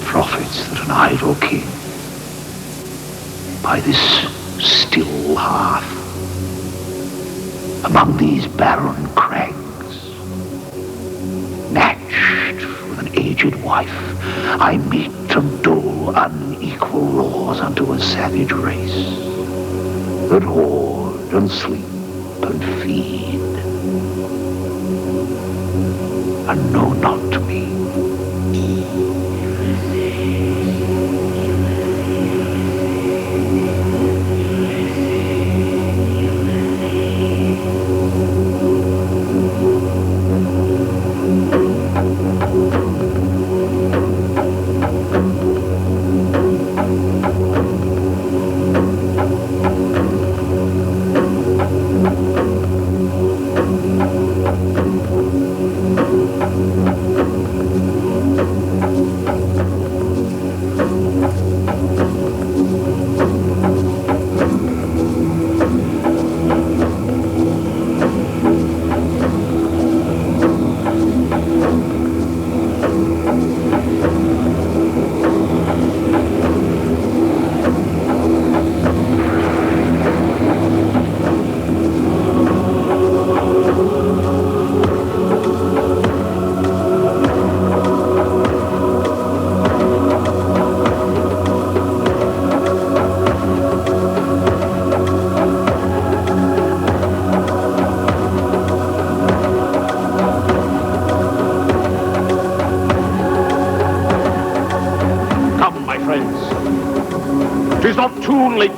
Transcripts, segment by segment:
profits that an idle king, by this still hearth, among these barren crags, matched with an aged wife, I meet and dole unequal laws unto a savage race, that hoard and sleep and feed, and know not me.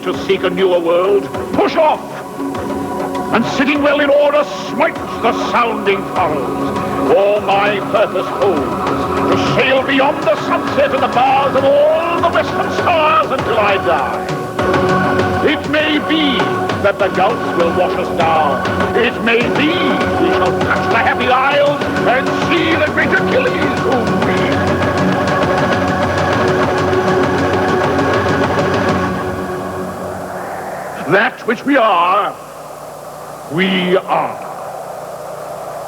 To seek a newer world, push off, and sitting well in order, smite the sounding furrows. For my purpose holds to sail beyond the sunset and the bars of all the western stars until I die. It may be that the gulfs will wash us down. It may be we shall touch the happy isles and see the great Achilles whom we that which we are.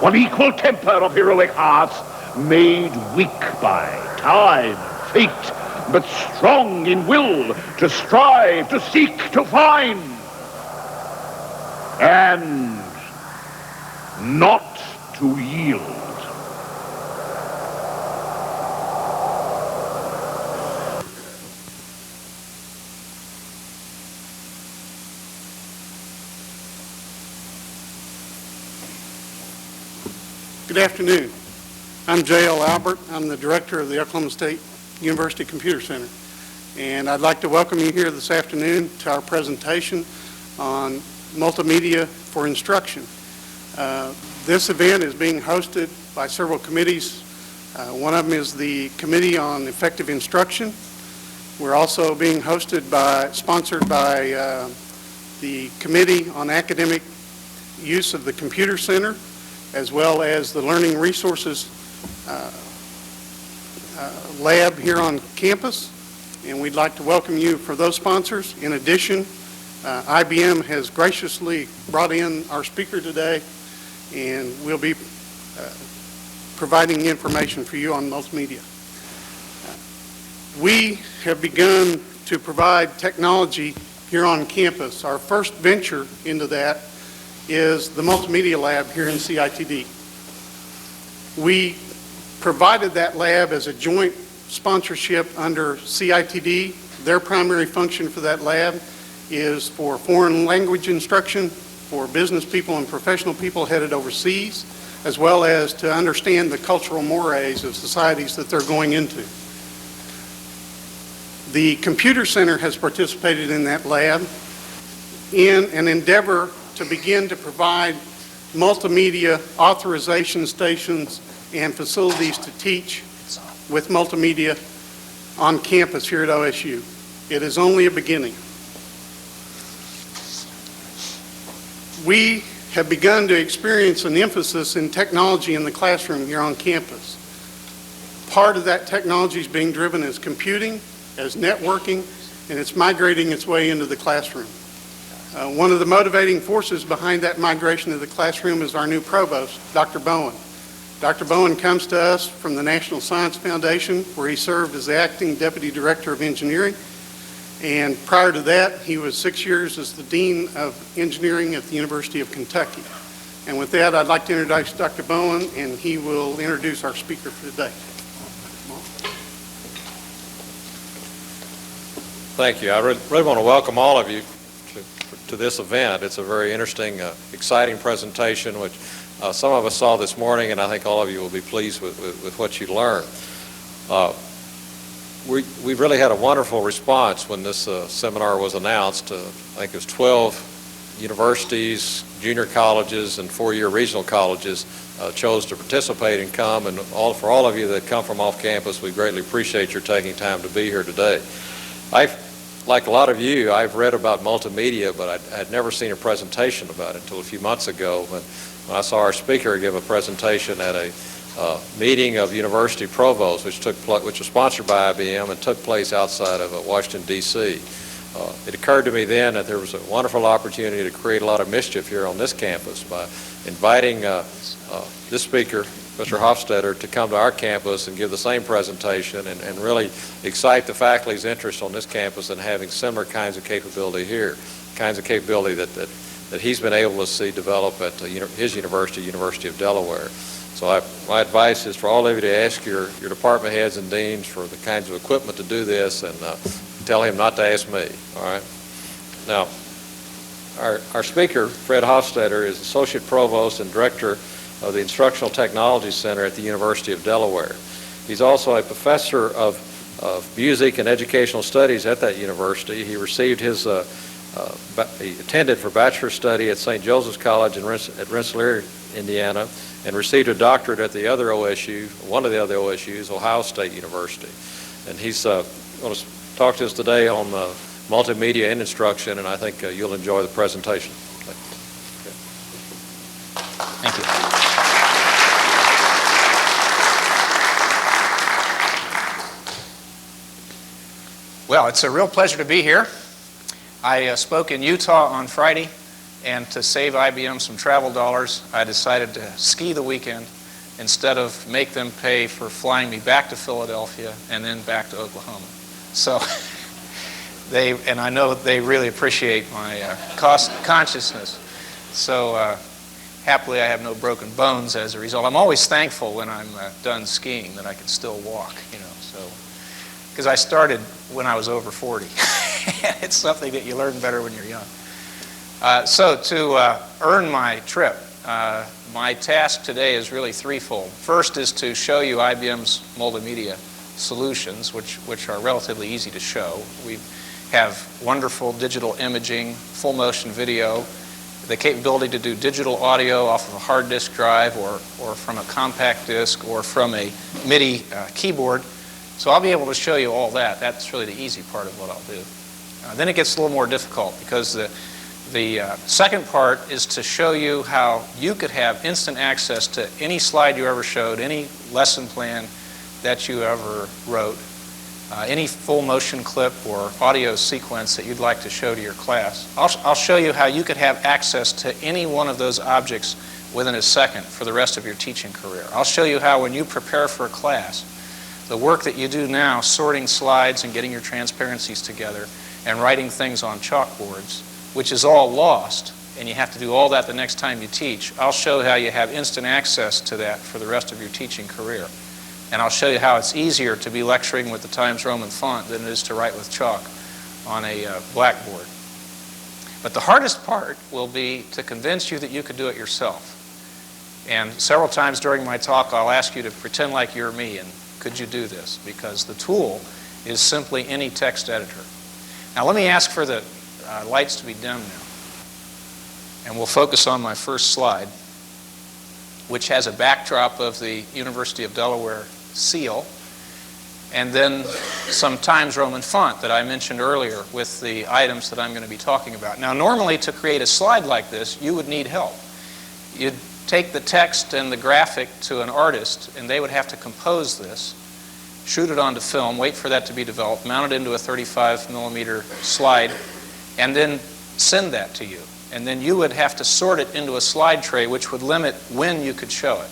One equal temper of heroic hearts, made weak by time, fate, but strong in will to strive, to seek, to find, and not to yield. Good afternoon. I'm J.L. Albert. I'm the director of the Oklahoma State University Computer Center. And I'd like to welcome you here this afternoon to our presentation on multimedia for instruction. This event is being hosted by several committees. One of them is the Committee on Effective Instruction. We're also being sponsored by the Committee on Academic Use of the Computer Center, as well as the Learning Resources Lab here on campus. And we'd like to welcome you for those sponsors. In addition, IBM has graciously brought in our speaker today, and we'll be providing information for you on multimedia. We have begun to provide technology here on campus. Our first venture into that is the Multimedia Lab here in CITD. We provided that lab as a joint sponsorship under CITD. Their primary function for that lab is for foreign language instruction for business people and professional people headed overseas, as well as to understand the cultural mores of societies that they're going into. The Computer Center has participated in that lab in an endeavor to begin to provide multimedia authorization stations and facilities to teach with multimedia on campus here at OSU. It is only a beginning. We have begun to experience an emphasis in technology in the classroom here on campus. Part of that technology is being driven as computing, as networking, and it's migrating its way into the classroom. One of the motivating forces behind that migration to the classroom is our new provost, Dr. Bowen. Dr. Bowen comes to us from the National Science Foundation, where he served as the acting Deputy Director of Engineering. And prior to that, he was 6 years as the Dean of Engineering at the University of Kentucky. And with that, I'd like to introduce Dr. Bowen, and he will introduce our speaker for today. Thank you. I really want to welcome all of you to this event. It's a very interesting, exciting presentation, which some of us saw this morning, and I think all of you will be pleased with what you learned. We really had a wonderful response when this seminar was announced. I think it was 12 universities, junior colleges, and 4-year regional colleges chose to participate and come. And for all of you that come from off campus, we greatly appreciate your taking time to be here today. Like a lot of you, I've read about multimedia, but I'd never seen a presentation about it until a few months ago when I saw our speaker give a presentation at a meeting of university provosts, which was sponsored by IBM and took place outside of Washington, D.C. It occurred to me then that there was a wonderful opportunity to create a lot of mischief here on this campus by inviting this speaker, Mr. Hofstadter, to come to our campus and give the same presentation and really excite the faculty's interest on this campus in having similar kinds of capability here, kinds of capability that he's been able to see develop at his university, University of Delaware. So my advice is for all of you to ask your department heads and deans for the kinds of equipment to do this, and tell him not to ask me, all right? Now, our speaker, Fred Hofstadter, is Associate Provost and Director of the Instructional Technology Center at the University of Delaware. He's also a professor of music and educational studies at that university. He received his, he attended for bachelor's study at St. Joseph's College at Rensselaer, Indiana, and received a doctorate at the other OSU, one of the other OSUs, Ohio State University. And he's going to talk to us today on multimedia and instruction, and I think you'll enjoy the presentation. Thank you. Well, it's a real pleasure to be here. I spoke in Utah on Friday, and to save IBM some travel dollars, I decided to ski the weekend instead of make them pay for flying me back to Philadelphia and then back to Oklahoma. So and I know they really appreciate my cost consciousness. So happily I have no broken bones as a result. I'm always thankful when I'm done skiing that I can still walk, so because I started when I was over 40. It's something that you learn better when you're young. So to earn my trip, my task today is really threefold. First is to show you IBM's multimedia solutions, which are relatively easy to show. We have wonderful digital imaging, full motion video, the capability to do digital audio off of a hard disk drive or from a compact disc or from a MIDI keyboard. So I'll be able to show you all that. That's really the easy part of what I'll do. Then it gets a little more difficult because the second part is to show you how you could have instant access to any slide you ever showed, any lesson plan that you ever wrote, any full motion clip or audio sequence that you'd like to show to your class. I'll show you how you could have access to any one of those objects within a second for the rest of your teaching career. I'll show you how when you prepare for a class, the work that you do now, sorting slides and getting your transparencies together and writing things on chalkboards, which is all lost, and you have to do all that the next time you teach, I'll show how you have instant access to that for the rest of your teaching career. And I'll show you how it's easier to be lecturing with the Times Roman font than it is to write with chalk on a blackboard. But the hardest part will be to convince you that you could do it yourself. And several times during my talk, I'll ask you to pretend like you're me, and could you do this? Because the tool is simply any text editor. Now let me ask for the lights to be dim now. And we'll focus on my first slide, which has a backdrop of the University of Delaware seal, and then some Times Roman font that I mentioned earlier with the items that I'm going to be talking about. Now normally to create a slide like this, you would need help. You'd take the text and the graphic to an artist, and they would have to compose this, shoot it onto film, wait for that to be developed, mount it into a 35mm slide, and then send that to you. And then you would have to sort it into a slide tray, which would limit when you could show it.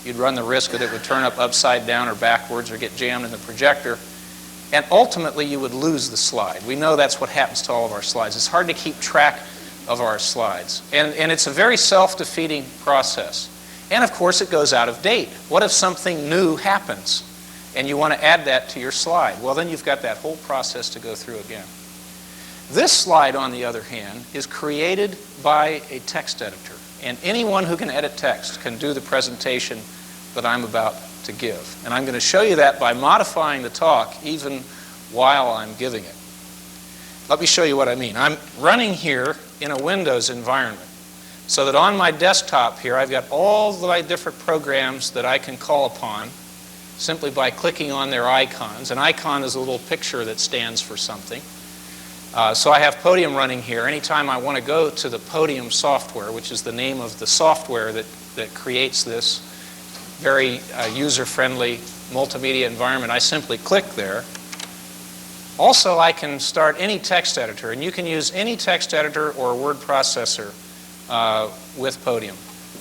You'd run the risk that it would turn up upside down or backwards or get jammed in the projector. And ultimately, you would lose the slide. We know that's what happens to all of our slides. It's hard to keep track of our slides. And it's a very self-defeating process. And of course, it goes out of date. What if something new happens and you want to add that to your slide? Well, then you've got that whole process to go through again. This slide, on the other hand, is created by a text editor. And anyone who can edit text can do the presentation that I'm about to give. And I'm going to show you that by modifying the talk even while I'm giving it. Let me show you what I mean. I'm running here in a Windows environment, so that on my desktop here I've got all of my different programs that I can call upon simply by clicking on their icons. An icon is a little picture that stands for something. So I have Podium running here. Anytime I want to go to the Podium software, which is the name of the software that creates this very user-friendly multimedia environment, I simply click there. Also, I can start any text editor, and you can use any text editor or word processor with Podium.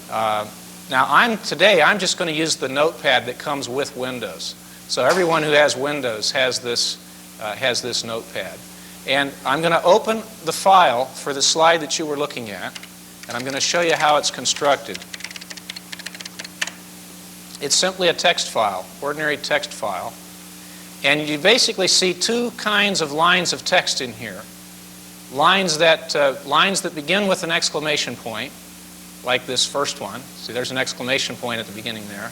Now, today I'm just going to use the notepad that comes with Windows. So everyone who has Windows has this notepad. And I'm going to open the file for the slide that you were looking at, and I'm going to show you how it's constructed. It's simply a text file, ordinary text file. And you basically see two kinds of lines of text in here. Lines that begin with an exclamation point, like this first one. See, there's an exclamation point at the beginning there.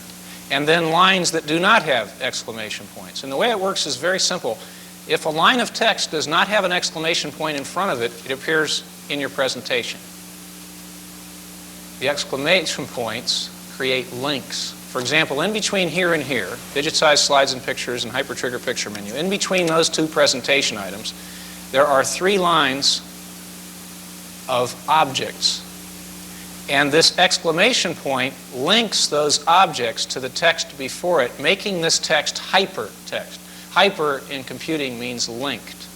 And then lines that do not have exclamation points. And the way it works is very simple. If a line of text does not have an exclamation point in front of it, it appears in your presentation. The exclamation points create links. For example, in between here and here, digitized slides and pictures and hypertrigger picture menu, in between those two presentation items, there are 3 lines of objects. And this exclamation point links those objects to the text before it, making this text hypertext. Hyper in computing means linked.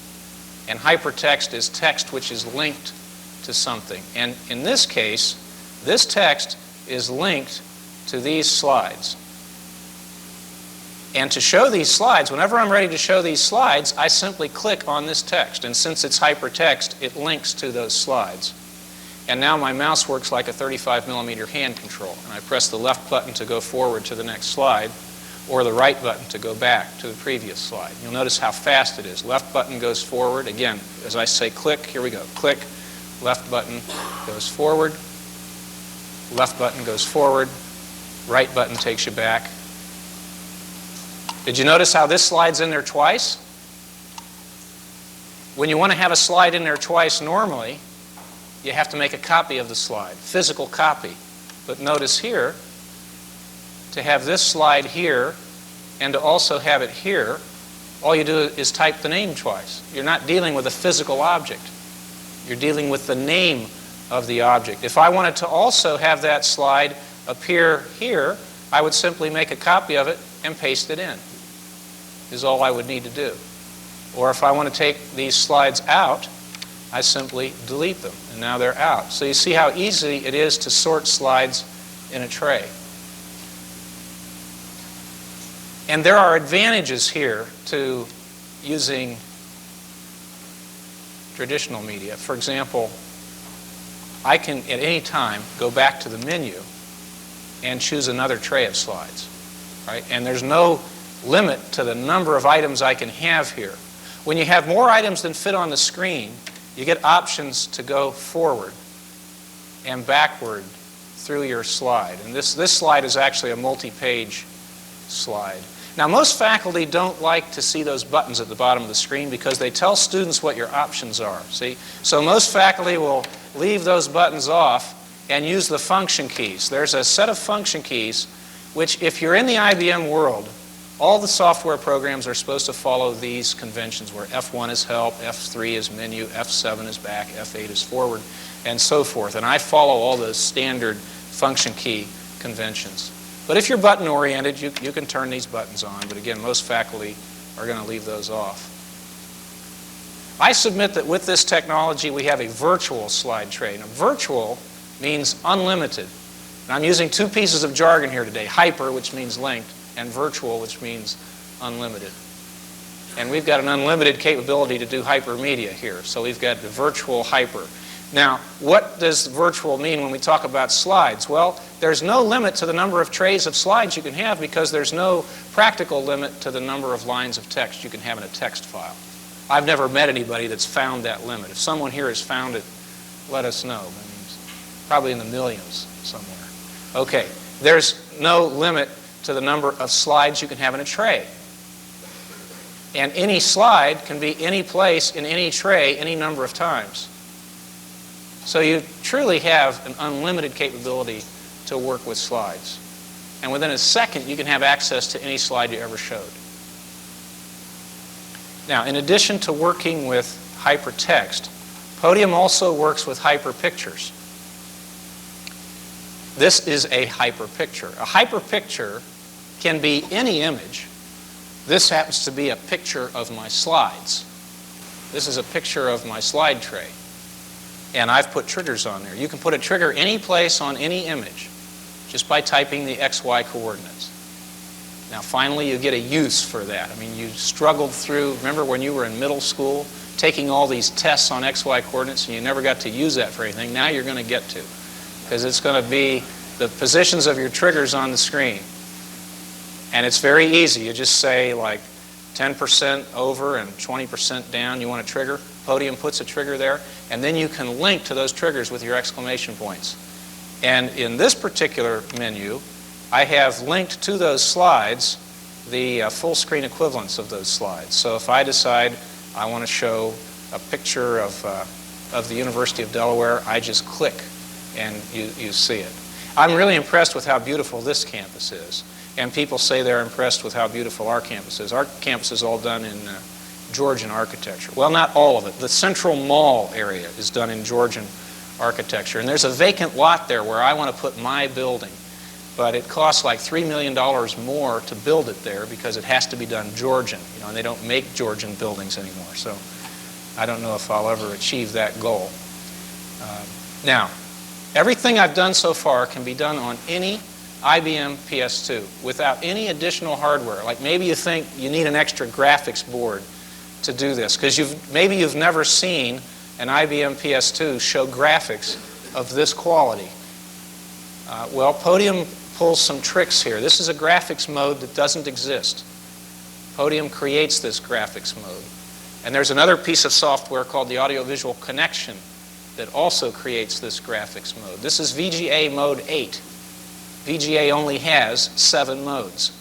And hypertext is text which is linked to something. And in this case, this text is linked to these slides. And to show these slides, whenever I'm ready to show these slides, I simply click on this text. And since it's hypertext, it links to those slides. And now my mouse works like a 35mm hand control. And I press the left button to go forward to the next slide, or the right button to go back to the previous slide. You'll notice how fast it is. Left button goes forward. Again, as I say click, here we go. Click, left button goes forward, left button goes forward, right button takes you back. Did you notice how this slide's in there twice? When you want to have a slide in there twice normally, you have to make a copy of the slide, physical copy. But notice here, to have this slide here and to also have it here, all you do is type the name twice. You're not dealing with a physical object. You're dealing with the name of the object. If I wanted to also have that slide appear here, I would simply make a copy of it and paste it in, is all I would need to do. Or if I want to take these slides out, I simply delete them, and now they're out. So you see how easy it is to sort slides in a tray. And there are advantages here to using traditional media. For example, I can at any time go back to the menu and choose another tray of slides, right? And there's no limit to the number of items I can have here. When you have more items than fit on the screen, you get options to go forward and backward through your slide. And this slide is actually a multi-page slide. Now, most faculty don't like to see those buttons at the bottom of the screen because they tell students what your options are, see? So most faculty will leave those buttons off and use the function keys. There's a set of function keys which, if you're in the IBM world, all the software programs are supposed to follow these conventions where F1 is help, F3 is menu, F7 is back, F8 is forward, and so forth. And I follow all those standard function key conventions. But if you're button oriented, you can turn these buttons on. But again, most faculty are going to leave those off. I submit that with this technology, we have a virtual slide tray. Now, virtual means unlimited. And I'm using two pieces of jargon here today, hyper, which means linked, and virtual, which means unlimited. And we've got an unlimited capability to do hypermedia here. So we've got the virtual hyper. Now, what does virtual mean when we talk about slides? Well, there's no limit to the number of trays of slides you can have because there's no practical limit to the number of lines of text you can have in a text file. I've never met anybody that's found that limit. If someone here has found it, let us know. I mean, it's probably in the millions somewhere. Okay, there's no limit to the number of slides you can have in a tray. And any slide can be any place in any tray any number of times. So you truly have an unlimited capability to work with slides. And within a second, you can have access to any slide you ever showed. Now, in addition to working with hypertext, Podium also works with hyperpictures. This is a hyperpicture. A hyperpicture can be any image. This happens to be a picture of my slides. This is a picture of my slide tray. And I've put triggers on there. You can put a trigger any place on any image just by typing the XY coordinates. Now, finally, you get a use for that. I mean, you struggled through, remember when you were in middle school, taking all these tests on XY coordinates and you never got to use that for anything. Now you're going to get to, because it's going to be the positions of your triggers on the screen. And it's very easy. You just say like 10% over and 20% down. You want a trigger. Podium puts a trigger there. And then you can link to those triggers with your exclamation points. And in this particular menu, I have linked to those slides the full screen equivalents of those slides. So if I decide I want to show a picture of the University of Delaware, I just click and you see it. I'm really impressed with how beautiful this campus is. And people say they're impressed with how beautiful our campus is. Our campus is all done in Georgian architecture. Well, not all of it. The Central Mall area is done in Georgian architecture. And there's a vacant lot there where I want to put my building. But it costs like $3 million more to build it there because it has to be done Georgian. You know, and they don't make Georgian buildings anymore. So I don't know if I'll ever achieve that goal. Now, everything I've done so far can be done on any IBM PS2 without any additional hardware. Like maybe you think you need an extra graphics board to do this because maybe you've never seen an IBM PS2 show graphics of this quality. Well, Podium pulls some tricks here. This is a graphics mode that doesn't exist. Podium creates this graphics mode. And there's another piece of software called the Audiovisual Connection that also creates this graphics mode. This is VGA mode 8. VGA only has 7 modes.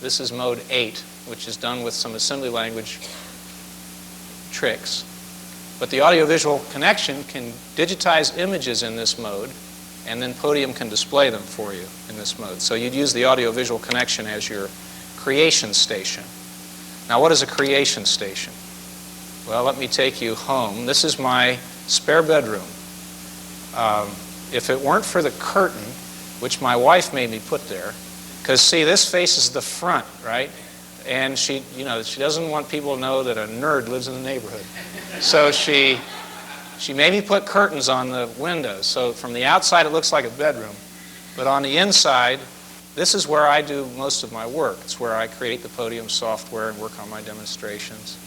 This is mode 8, which is done with some assembly language tricks. But the audiovisual connection can digitize images in this mode, and then Podium can display them for you in this mode. So you'd use the audiovisual connection as your creation station. Now, what is a creation station? Well, let me take you home. This is my spare bedroom. If it weren't for the curtain, which my wife made me put there, because see, this faces the front, right? And she doesn't want people to know that a nerd lives in the neighborhood. So she made me put curtains on the windows. So from the outside, it looks like a bedroom. But on the inside, this is where I do most of my work. It's where I create the Podium software and work on my demonstrations.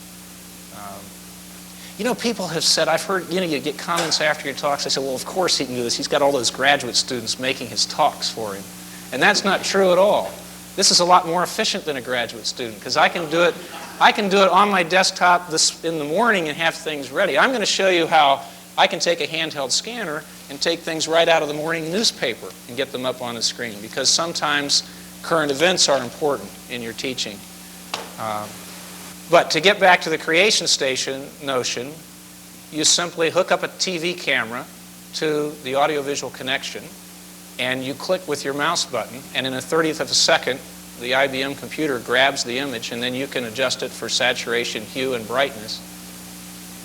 People have said, I've heard, you get comments after your talks. They say, well, of course he can do this. He's got all those graduate students making his talks for him. And that's not true at all. This is a lot more efficient than a graduate student because I can do it on my desktop in the morning and have things ready. I'm going to show you how I can take a handheld scanner and take things right out of the morning newspaper and get them up on the screen because sometimes current events are important in your teaching. But to get back to the creation station notion, you simply hook up a TV camera to the audiovisual connection and you click with your mouse button, and in a 30th of a second, the IBM computer grabs the image, and then you can adjust it for saturation, hue, and brightness.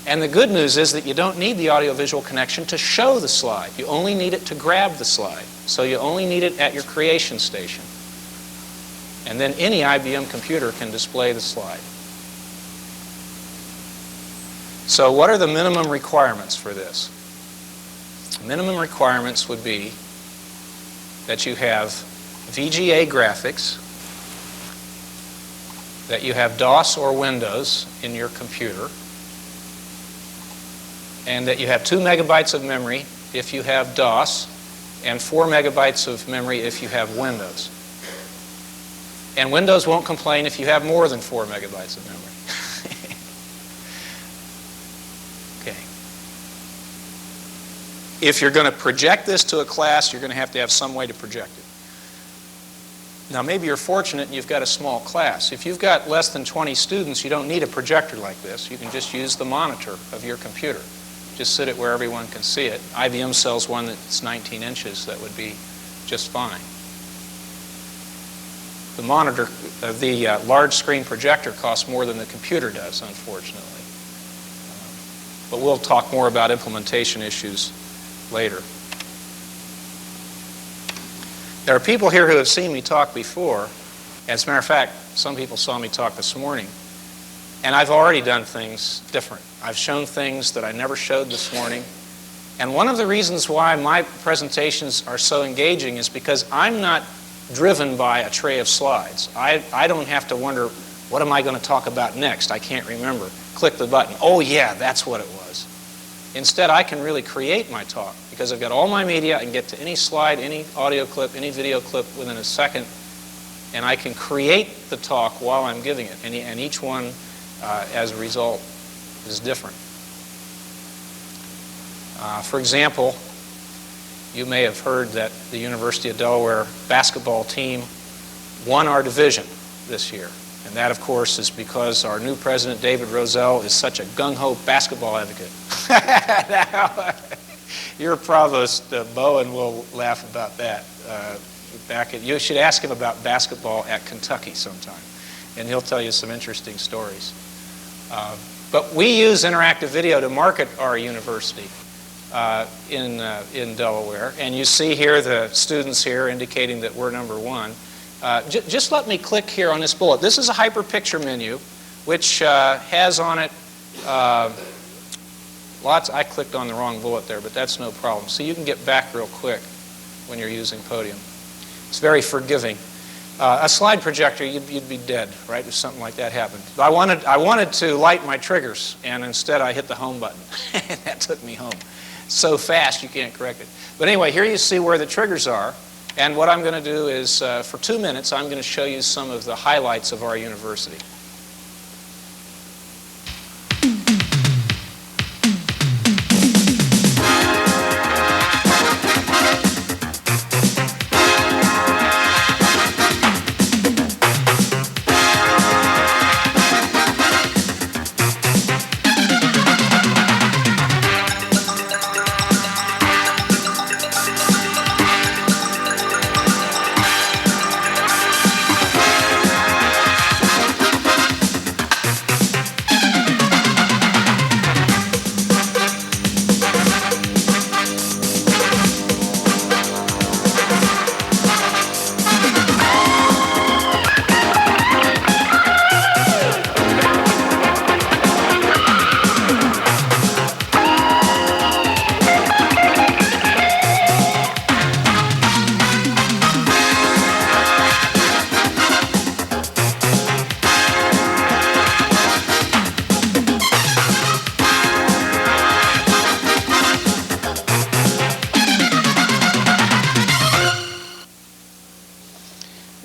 And the good news is that you don't need the audiovisual connection to show the slide. You only need it to grab the slide. So you only need it at your creation station. And then any IBM computer can display the slide. So what are the minimum requirements for this? Minimum requirements would be that you have VGA graphics, that you have DOS or Windows in your computer, and that you have 2 megabytes of memory if you have DOS, and 4 megabytes of memory if you have Windows. And Windows won't complain if you have more than 4 megabytes of memory. Okay. If you're going to project this to a class, you're going to have some way to project it. Now, maybe you're fortunate and you've got a small class. If you've got less than 20 students, you don't need a projector like this. You can just use the monitor of your computer. Just sit it where everyone can see it. IBM sells one that's 19 inches that would be just fine. The monitor, the large screen projector costs more than the computer does, unfortunately. But we'll talk more about implementation issues later. There are people here who have seen me talk before. As a matter of fact, some people saw me talk this morning. And I've already done things different. I've shown things that I never showed this morning. And one of the reasons why my presentations are so engaging is because I'm not driven by a tray of slides. I don't have to wonder, what am I going to talk about next? I can't remember. Click the button. Oh yeah, that's what it was. Instead, I can really create my talk because I've got all my media. I can get to any slide, any audio clip, any video clip within a second, and I can create the talk while I'm giving it. And each one, as a result, is different. For example, you may have heard that the University of Delaware basketball team won our division this year. And that, of course, is because our new president, David Rozelle, is such a gung-ho basketball advocate. Now, your provost, Bowen, will laugh about that. You should ask him about basketball at Kentucky sometime, and he'll tell you some interesting stories. But we use interactive video to market our university in Delaware. And you see here the students here indicating that we're number one. Just let me click here on this bullet. This is a hyperpicture menu, which has on it lots. I clicked on the wrong bullet there, but that's no problem. So you can get back real quick when you're using Podium. It's very forgiving. A slide projector, you'd be dead, right, if something like that happened. I wanted to light my triggers, and instead I hit the home button. That took me home. So fast you can't correct it. But anyway, here you see where the triggers are. And what I'm going to do is, for 2 minutes, I'm going to show you some of the highlights of our university.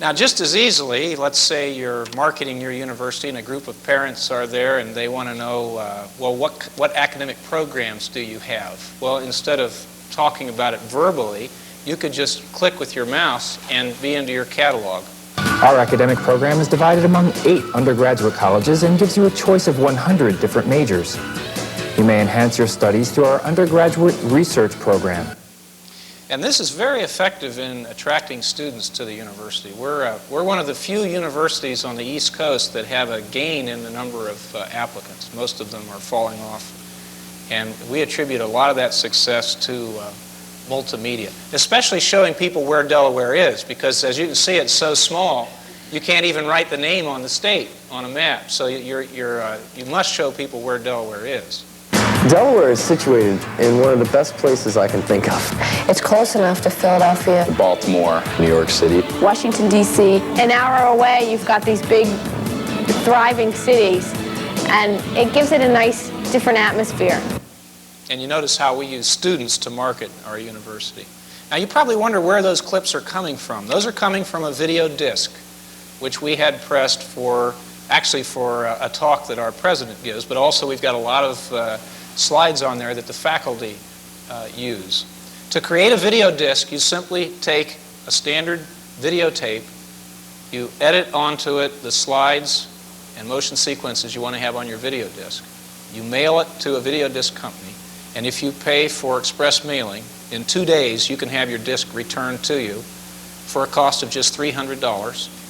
Now, just as easily, let's say you're marketing your university and a group of parents are there and they want to know, well, what academic programs do you have? Well, instead of talking about it verbally, you could just click with your mouse and be into your catalog. Our academic program is divided among 8 undergraduate colleges and gives you a choice of 100 different majors. You may enhance your studies through our undergraduate research program. And this is very effective in attracting students to the university. We're one of the few universities on the East Coast that have a gain in the number of applicants. Most of them are falling off. And we attribute a lot of that success to multimedia, especially showing people where Delaware is, because as you can see, it's so small, you can't even write the name on the state on a map. So you must show people where Delaware is. Delaware is situated in one of the best places I can think of. It's close enough to Philadelphia, Baltimore, New York City, Washington, D.C. An hour away, you've got these big, thriving cities, and it gives it a nice, different atmosphere. And you notice how we use students to market our university. Now, you probably wonder where those clips are coming from. Those are coming from a video disc, which we had pressed for, actually for a talk that our president gives, but also we've got a lot of slides on there that the faculty use. To create a video disc, you simply take a standard videotape, you edit onto it the slides and motion sequences you want to have on your video disc. You mail it to a video disc company, and if you pay for express mailing, in 2 days you can have your disc returned to you for a cost of just $300.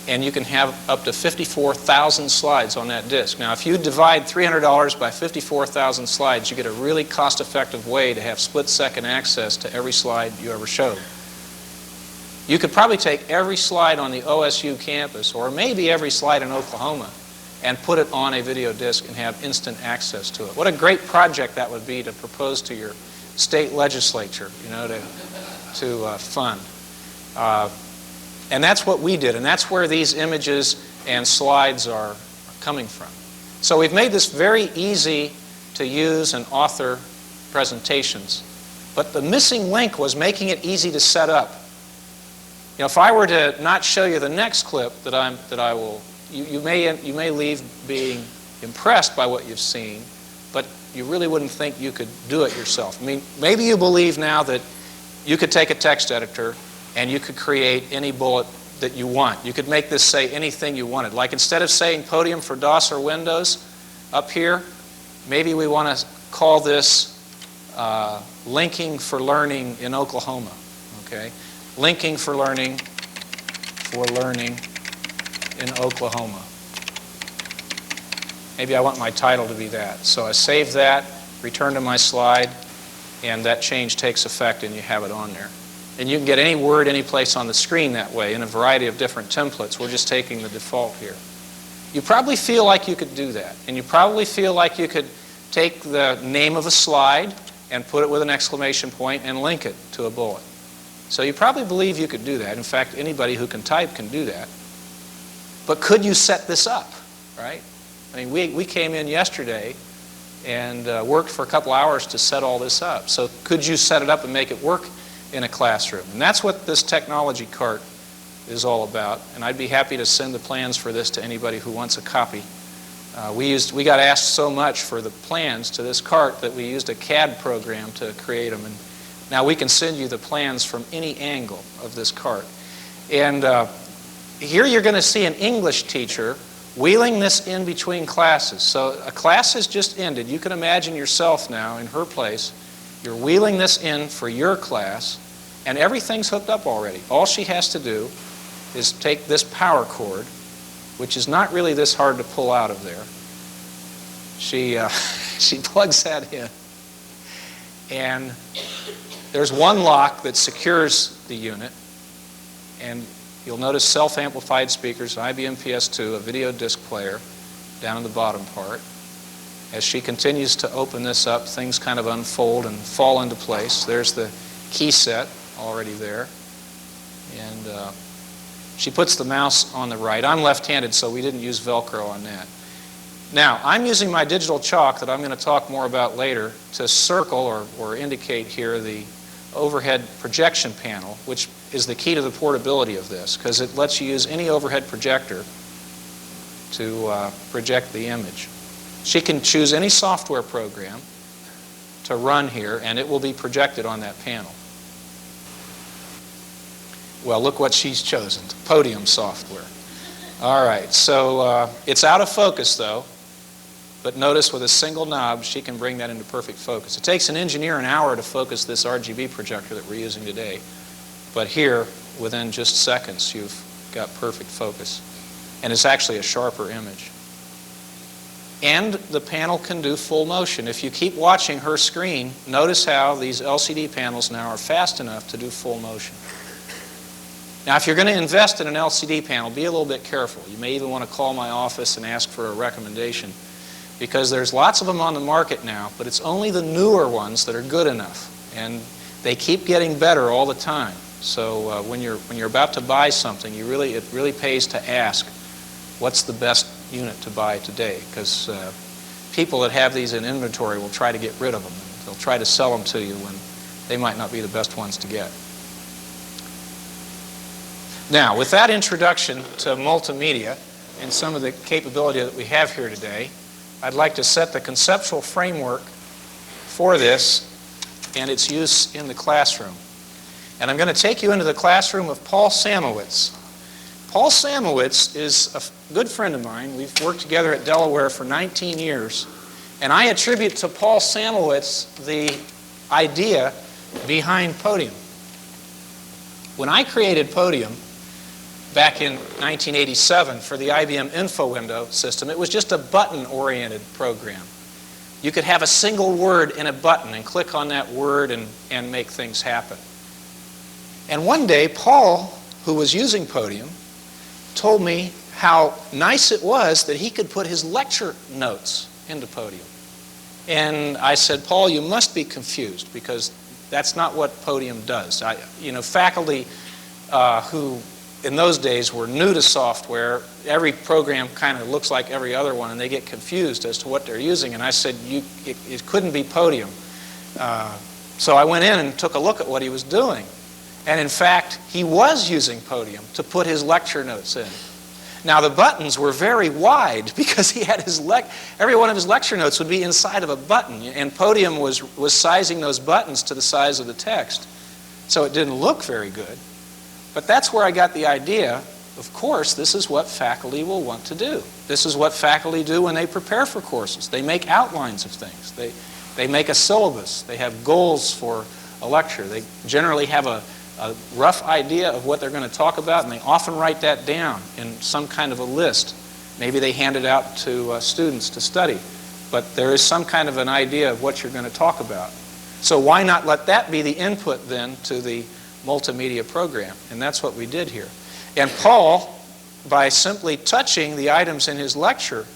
And you can have up to 54,000 slides on that disc. Now, if you divide $300 by 54,000 slides, you get a really cost-effective way to have split-second access to every slide you ever showed. You could probably take every slide on the OSU campus, or maybe every slide in Oklahoma, and put it on a video disc and have instant access to it. What a great project that would be to propose to your state legislature, you know, to fund. And that's what we did, and that's where these images and slides are coming from. So we've made this very easy to use and author presentations, but the missing link was making it easy to set up. You know, if I were to not show you the next clip you may leave being impressed by what you've seen, but you really wouldn't think you could do it yourself. I mean, maybe you believe now that you could take a text editor and you could create any bullet that you want. You could make this say anything you wanted. Like instead of saying Podium for DOS or Windows up here, maybe we want to call this Linking for Learning in Oklahoma. Okay? Linking for Learning in Oklahoma. Maybe I want my title to be that. So I save that, return to my slide, and that change takes effect and you have it on there. And you can get any word any place on the screen that way in a variety of different templates. We're just taking the default here. You probably feel like you could do that. And you probably feel like you could take the name of a slide and put it with an exclamation point and link it to a bullet. So you probably believe you could do that. In fact, anybody who can type can do that. But could you set this up, right? I mean, we came in yesterday and worked for a couple hours to set all this up. So could you set it up and make it work in a classroom? And that's what this technology cart is all about. And I'd be happy to send the plans for this to anybody who wants a copy. We got asked so much for the plans to this cart that we used a CAD program to create them. And now we can send you the plans from any angle of this cart. And here you're going to see an English teacher wheeling this in between classes. So a class has just ended. You can imagine yourself now in her place. You're wheeling this in for your class, and everything's hooked up already. All she has to do is take this power cord, which is not really this hard to pull out of there. She plugs that in, and there's one lock that secures the unit, and you'll notice self-amplified speakers, an IBM PS2, a video disc player down in the bottom part. As she continues to open this up, things kind of unfold and fall into place. There's the key set already there. And she puts the mouse on the right. I'm left-handed, so we didn't use Velcro on that. Now, I'm using my digital chalk that I'm going to talk more about later to circle or indicate here the overhead projection panel, which is the key to the portability of this, because it lets you use any overhead projector to project the image. She can choose any software program to run here, and it will be projected on that panel. Well, look what she's chosen, Podium software. All right, so it's out of focus, though, but notice with a single knob, she can bring that into perfect focus. It takes an engineer an hour to focus this RGB projector that we're using today, but here, within just seconds, you've got perfect focus, and it's actually a sharper image. And the panel can do full motion. If you keep watching her screen, notice how these LCD panels now are fast enough to do full motion. Now, if you're going to invest in an LCD panel, be a little bit careful. You may even want to call my office and ask for a recommendation. because there's lots of them on the market now, but it's only the newer ones that are good enough. And they keep getting better all the time. So when you're about to buy something, it really pays to ask, what's the best unit to buy today? Because people that have these in inventory will try to get rid of them. They'll try to sell them to you when they might not be the best ones to get. Now, with that introduction to multimedia and some of the capability that we have here today, I'd like to set the conceptual framework for this and its use in the classroom. And I'm going to take you into the classroom of Paul Samowitz. Paul Samowitz is a good friend of mine. We've worked together at Delaware for 19 years. And I attribute to Paul Samowitz the idea behind Podium. When I created Podium back in 1987 for the IBM Info Window system, it was just a button-oriented program. You could have a single word in a button and click on that word and make things happen. And one day, Paul, who was using Podium, told me how nice it was that he could put his lecture notes into Podium. And I said, Paul, you must be confused, because that's not what Podium does. Faculty who in those days were new to software, every program kind of looks like every other one, and they get confused as to what they're using. And I said, it couldn't be Podium. So I went in and took a look at what he was doing. And in fact, he was using Podium to put his lecture notes in. Now, the buttons were very wide because he had every one of his lecture notes would be inside of a button, and Podium was sizing those buttons to the size of the text. So it didn't look very good. But that's where I got the idea, of course, this is what faculty will want to do. This is what faculty do when they prepare for courses. They make outlines of things. They make a syllabus. They have goals for a lecture. They generally have a rough idea of what they're going to talk about, and they often write that down in some kind of a list. Maybe they hand it out to students to study, but there is some kind of an idea of what you're going to talk about. So why not let that be the input then to the multimedia program? And that's what we did here. And Paul, by simply touching the items in his lecture,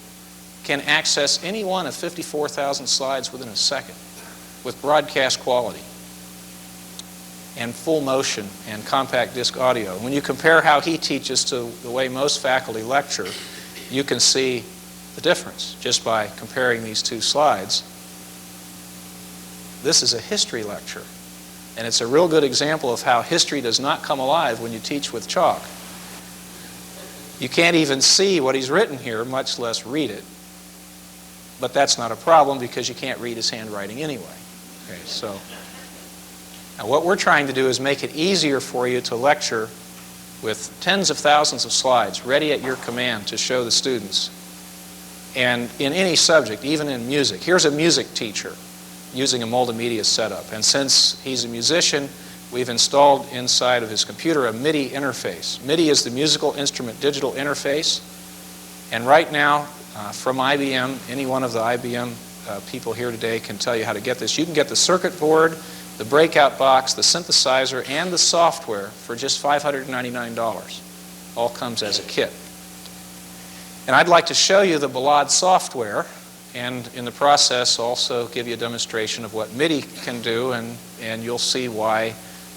can access any one of 54,000 slides within a second with broadcast quality and full motion and compact disc audio. When you compare how he teaches to the way most faculty lecture, you can see the difference just by comparing these two slides. This is a history lecture, and it's a real good example of how history does not come alive when you teach with chalk. You can't even see what he's written here, much less read it. But that's not a problem because you can't read his handwriting anyway. Okay, so now what we're trying to do is make it easier for you to lecture with tens of thousands of slides ready at your command to show the students. And in any subject, even in music. Here's a music teacher using a multimedia setup. And since he's a musician, we've installed inside of his computer a MIDI interface. MIDI is the musical instrument digital interface. And right now, from IBM, any one of the IBM people here today can tell you how to get this. You can get the circuit board, the breakout box, the synthesizer, and the software for just $599. All comes as a kit. And I'd like to show you the Ballade software, and in the process also give you a demonstration of what MIDI can do, and you'll see why,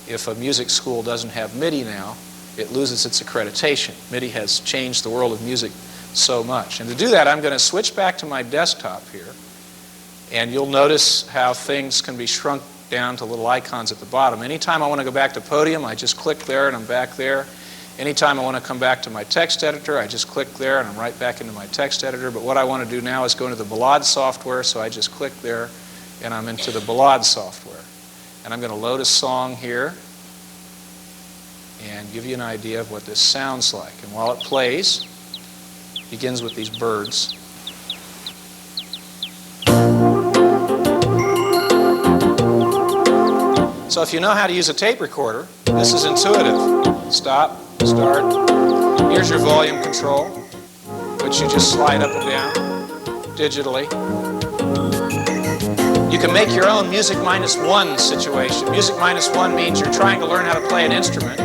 if a music school doesn't have MIDI now, it loses its accreditation. MIDI has changed the world of music so much. And to do that, I'm going to switch back to my desktop here, and you'll notice how things can be shrunk down to little icons at the bottom. Anytime I want to go back to Podium, I just click there and I'm back there. Anytime I want to come back to my text editor, I just click there and I'm right back into my text editor. But what I want to do now is go into the Ballade software, so I just click there and I'm into the Ballade software. And I'm going to load a song here and give you an idea of what this sounds like. And while it plays, it begins with these birds. So if you know how to use a tape recorder, this is intuitive. Stop, start. Here's your volume control, which you just slide up and down digitally. You can make your own music -1 situation. Music -1 means you're trying to learn how to play an instrument,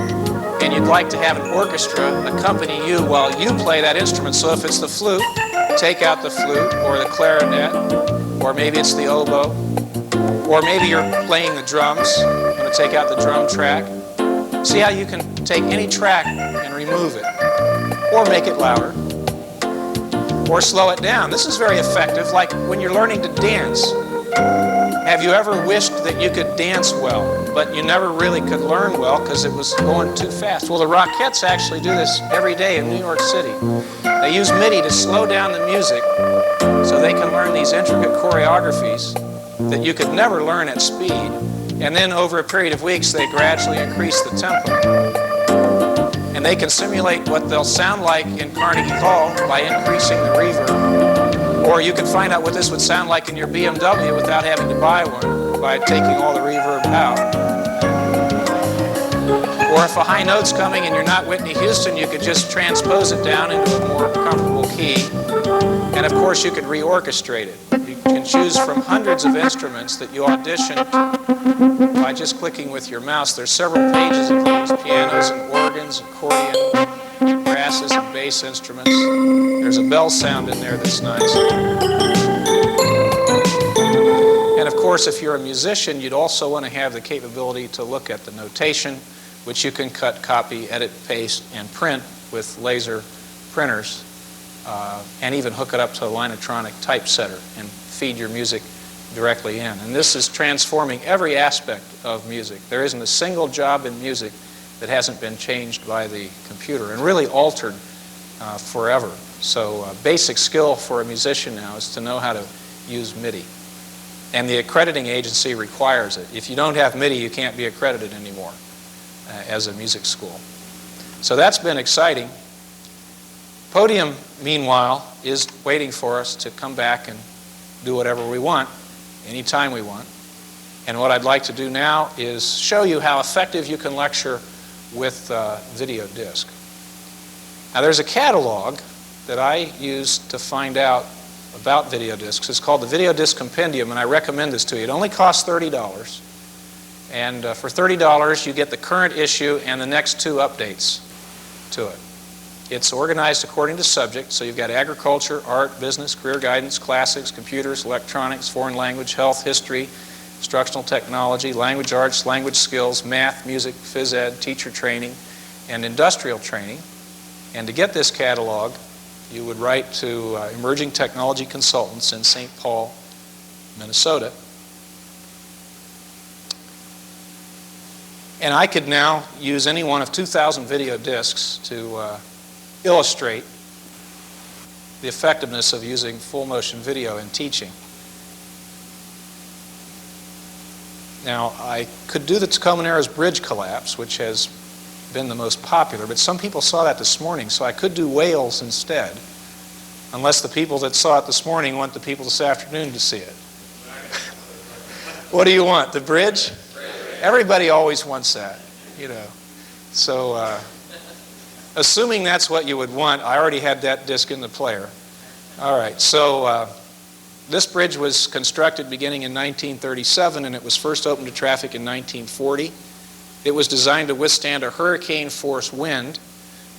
and you'd like to have an orchestra accompany you while you play that instrument. So if it's the flute, take out the flute or the clarinet, or maybe it's the oboe, or maybe you're playing the drums. I'm going to take out the drum track. See how you can take any track and remove it, or make it louder, or slow it down. This is very effective, like when you're learning to dance. Have you ever wished that you could dance well, but you never really could learn well because it was going too fast? Well, the Rockettes actually do this every day in New York City. They use MIDI to slow down the music so they can learn these intricate choreographies that you could never learn at speed. And then over a period of weeks, they gradually increase the tempo. And they can simulate what they'll sound like in Carnegie Hall by increasing the reverb. Or you can find out what this would sound like in your BMW without having to buy one by taking all the reverb out. Or if a high note's coming and you're not Whitney Houston, you could just transpose it down into a more comfortable key. And of course, you could reorchestrate it. You can choose from hundreds of instruments that you audition by just clicking with your mouse. There's several pages of these: pianos and organs, accordion, brasses and bass instruments. There's a bell sound in there that's nice. And of course, if you're a musician, you'd also want to have the capability to look at the notation, which you can cut, copy, edit, paste, and print with laser printers, and even hook it up to a Linotronic typesetter and feed your music directly in. And this is transforming every aspect of music. There isn't a single job in music that hasn't been changed by the computer and really altered forever. So basic skill for a musician now is to know how to use MIDI. And the accrediting agency requires it. If you don't have MIDI, you can't be accredited anymore as a music school. So that's been exciting. Podium, meanwhile, is waiting for us to come back and do whatever we want, anytime we want. And what I'd like to do now is show you how effective you can lecture with video disc. Now there's a catalog that I use to find out about video discs. It's called the Video Disc Compendium, and I recommend this to you. It only costs $30. And for $30, you get the current issue and the next 2 updates to it. It's organized according to subject, so you've got agriculture, art, business, career guidance, classics, computers, electronics, foreign language, health, history, instructional technology, language arts, language skills, math, music, phys ed, teacher training, and industrial training. And to get this catalog, you would write to Emerging Technology Consultants in St. Paul, Minnesota. And I could now use any one of 2,000 video discs to illustrate the effectiveness of using full motion video in teaching. Now, I could do the Tacoma Narrows Bridge collapse, which has been the most popular, but some people saw that this morning, so I could do whales instead, unless the people that saw it this morning want the people this afternoon to see it. What do you want, the bridge? Everybody always wants that, you know. So, assuming that's what you would want, I already had that disc in the player. All right, so this bridge was constructed beginning in 1937, and it was first opened to traffic in 1940. It was designed to withstand a hurricane-force wind,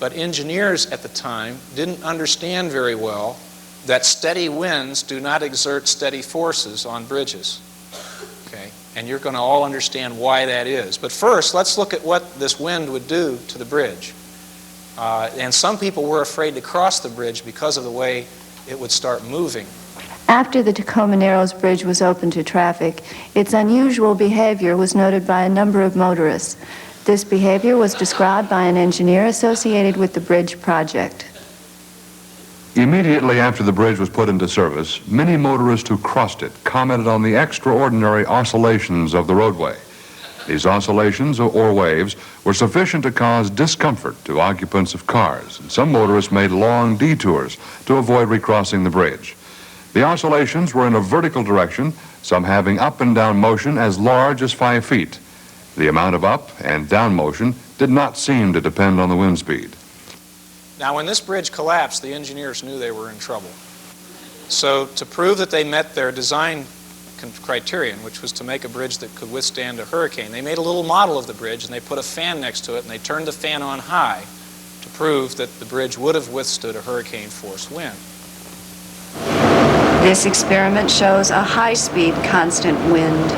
but engineers at the time didn't understand very well that steady winds do not exert steady forces on bridges. Okay, and you're going to all understand why that is. But first, let's look at what this wind would do to the bridge. And some people were afraid to cross the bridge because of the way it would start moving. After the Tacoma Narrows Bridge was open to traffic, its unusual behavior was noted by a number of motorists. This behavior was described by an engineer associated with the bridge project. Immediately after the bridge was put into service, many motorists who crossed it commented on the extraordinary oscillations of the roadway. These oscillations, or waves, were sufficient to cause discomfort to occupants of cars, and some motorists made long detours to avoid recrossing the bridge. The oscillations were in a vertical direction, some having up and down motion as large as 5 feet. The amount of up and down motion did not seem to depend on the wind speed. Now, when this bridge collapsed, the engineers knew they were in trouble. So to prove that they met their design criterion, which was to make a bridge that could withstand a hurricane, they made a little model of the bridge and they put a fan next to it and they turned the fan on high to prove that the bridge would have withstood a hurricane-force wind. This experiment shows a high-speed constant wind.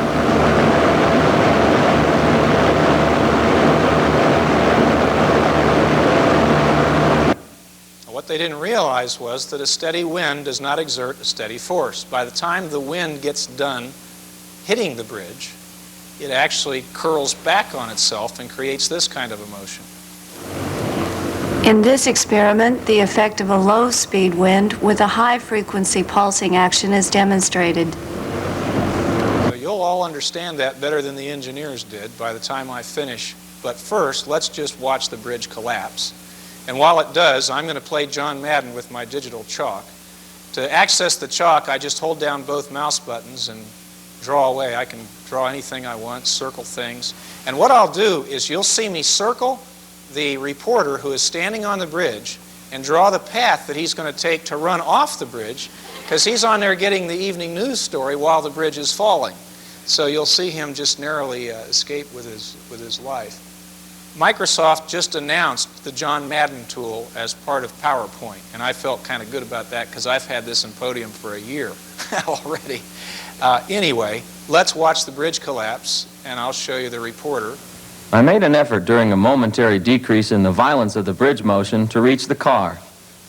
What they didn't realize was that a steady wind does not exert a steady force. By the time the wind gets done hitting the bridge, it actually curls back on itself and creates this kind of a motion. In this experiment, the effect of a low-speed wind with a high-frequency pulsing action is demonstrated. So you'll all understand that better than the engineers did by the time I finish. But first, let's just watch the bridge collapse. And while it does, I'm going to play John Madden with my digital chalk. To access the chalk, I just hold down both mouse buttons and draw away. I can draw anything I want, circle things. And what I'll do is you'll see me circle the reporter who is standing on the bridge and draw the path that he's going to take to run off the bridge, because he's on there getting the evening news story while the bridge is falling. So you'll see him just narrowly escape with his life. Microsoft just announced the John Madden tool as part of PowerPoint, and I felt kind of good about that because I've had this in Podium for a year already. Anyway, let's watch the bridge collapse, and I'll show you the reporter. I made an effort during a momentary decrease in the violence of the bridge motion to reach the car,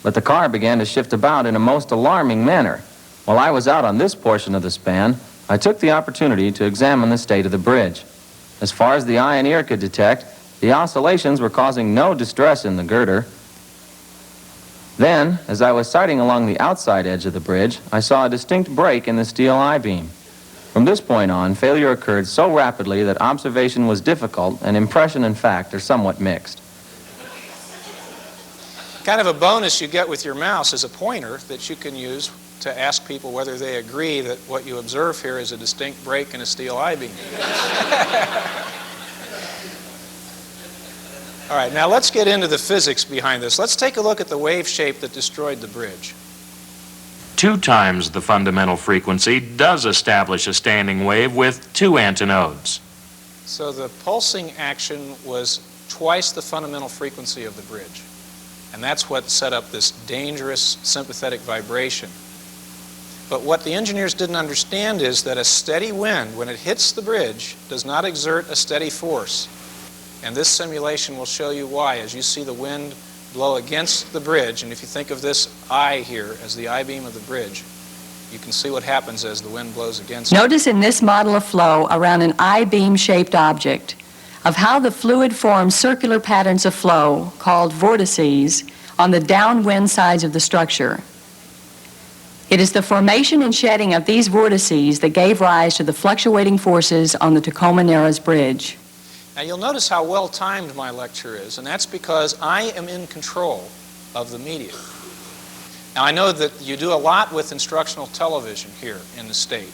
but the car began to shift about in a most alarming manner. While I was out on this portion of the span, I took the opportunity to examine the state of the bridge. As far as the eye and ear could detect, the oscillations were causing no distress in the girder. Then, as I was sighting along the outside edge of the bridge, I saw a distinct break in the steel I-beam. From this point on, failure occurred so rapidly that observation was difficult and impression and fact are somewhat mixed. Kind of a bonus you get with your mouse is a pointer that you can use to ask people whether they agree that what you observe here is a distinct break in a steel I-beam. All right, now let's get into the physics behind this. Let's take a look at the wave shape that destroyed the bridge. 2 times the fundamental frequency does establish a standing wave with 2 antinodes. So the pulsing action was twice the fundamental frequency of the bridge. And that's what set up this dangerous sympathetic vibration. But what the engineers didn't understand is that a steady wind, when it hits the bridge, does not exert a steady force. And this simulation will show you why as you see the wind blow against the bridge. And if you think of this eye here as the I-beam of the bridge, you can see what happens as the wind blows against it. Notice in this model of flow around an I-beam shaped object of how the fluid forms circular patterns of flow called vortices on the downwind sides of the structure. It is the formation and shedding of these vortices that gave rise to the fluctuating forces on the Tacoma Narrows Bridge. Now you'll notice how well timed my lecture is, and that's because I am in control of the media. Now I know that you do a lot with instructional television here in the state,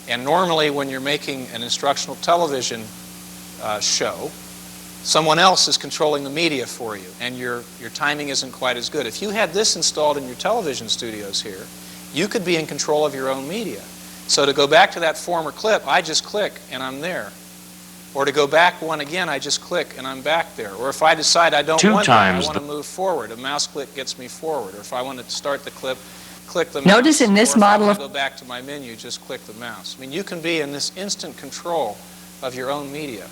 and normally when you're making an instructional television show, someone else is controlling the media for you, and your timing isn't quite as good. If you had this installed in your television studios here, you could be in control of your own media. So to go back to that former clip, I just click and I'm there. Or to go back one again, I just click and I'm back there. Or if I decide I don't want that, I want to move forward, a mouse click gets me forward. Or if I want to start the clip, click the mouse. Notice in this model of... Or if I want to go back to my menu, just click the mouse. I mean, you can be in this instant control of your own media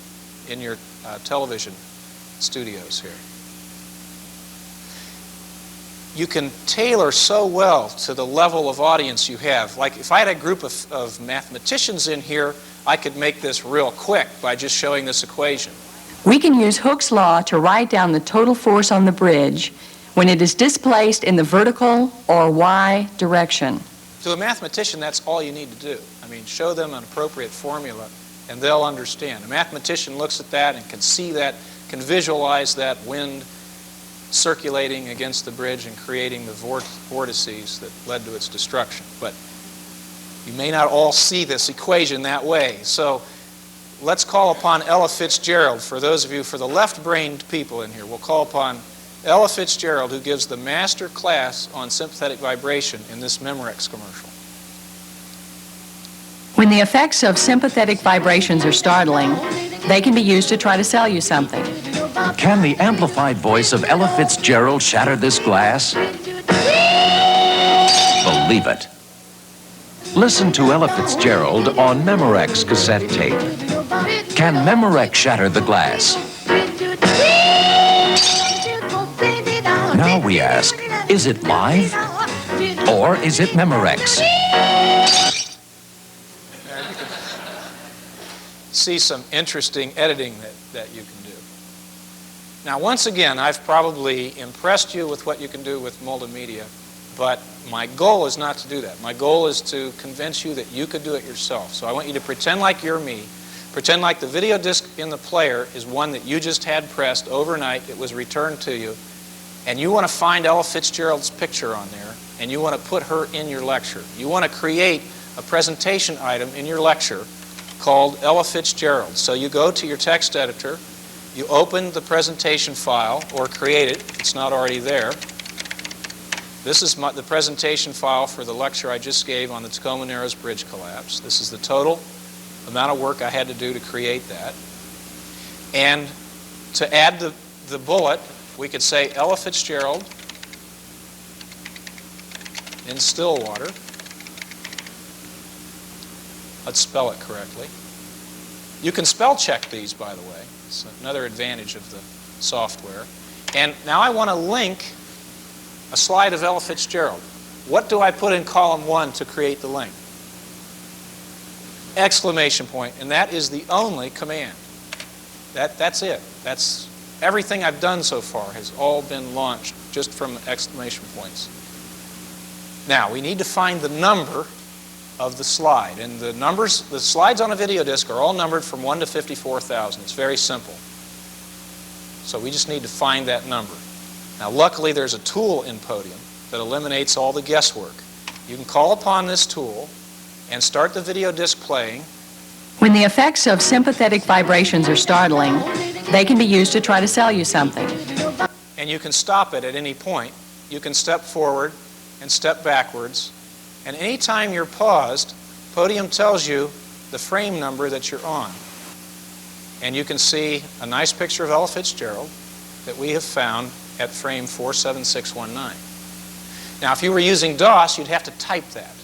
in your television studios here. You can tailor so well to the level of audience you have. Like if I had a group of mathematicians in here, I could make this real quick by just showing this equation. We can use Hooke's law to write down the total force on the bridge when it is displaced in the vertical or y direction. To a mathematician, that's all you need to do. I mean, show them an appropriate formula and they'll understand. A mathematician looks at that and can see that, can visualize that wind circulating against the bridge and creating the vortices that led to its destruction. But you may not all see this equation that way. So let's call upon Ella Fitzgerald. For those of you, for the left-brained people in here, we'll call upon Ella Fitzgerald, who gives the master class on sympathetic vibration in this Memorex commercial. When the effects of sympathetic vibrations are startling, they can be used to try to sell you something. Can the amplified voice of Ella Fitzgerald shatter this glass? Believe it. Listen to Ella Fitzgerald on Memorex cassette tape. Can Memorex shatter the glass? Now we ask, is it live or is it Memorex? See some interesting editing that you can do. Now, once again, I've probably impressed you with what you can do with multimedia, but my goal is not to do that. My goal is to convince you that you could do it yourself. So I want you to pretend like you're me. Pretend like the video disc in the player is one that you just had pressed overnight. It was returned to you. And you want to find Ella Fitzgerald's picture on there, and you want to put her in your lecture. You want to create a presentation item in your lecture called Ella Fitzgerald. So you go to your text editor, you open the presentation file, or create it. It's not already there. This is the presentation file for the lecture I just gave on the Tacoma Narrows Bridge collapse. This is the total amount of work I had to do to create that. And to add the bullet, we could say Ella Fitzgerald in Stillwater. Let's spell it correctly. You can spell check these, by the way. It's another advantage of the software. And now I want to link a slide of Ella Fitzgerald. What do I put in column 1 to create the link? Exclamation point, and that is the only command. That's it. That's everything I've done so far has all been launched just from exclamation points. Now, we need to find the number of the slide. And the slides on a video disc are all numbered from 1 to 54,000. It's very simple. So we just need to find that number. Now, luckily, there's a tool in Podium that eliminates all the guesswork. You can call upon this tool and start the video disc playing. When the effects of sympathetic vibrations are startling, they can be used to try to sell you something. And you can stop it at any point. You can step forward and step backwards. And anytime you're paused, Podium tells you the frame number that you're on. And you can see a nice picture of Ella Fitzgerald that we have found at frame 47619. Now, if you were using DOS, you'd have to type that.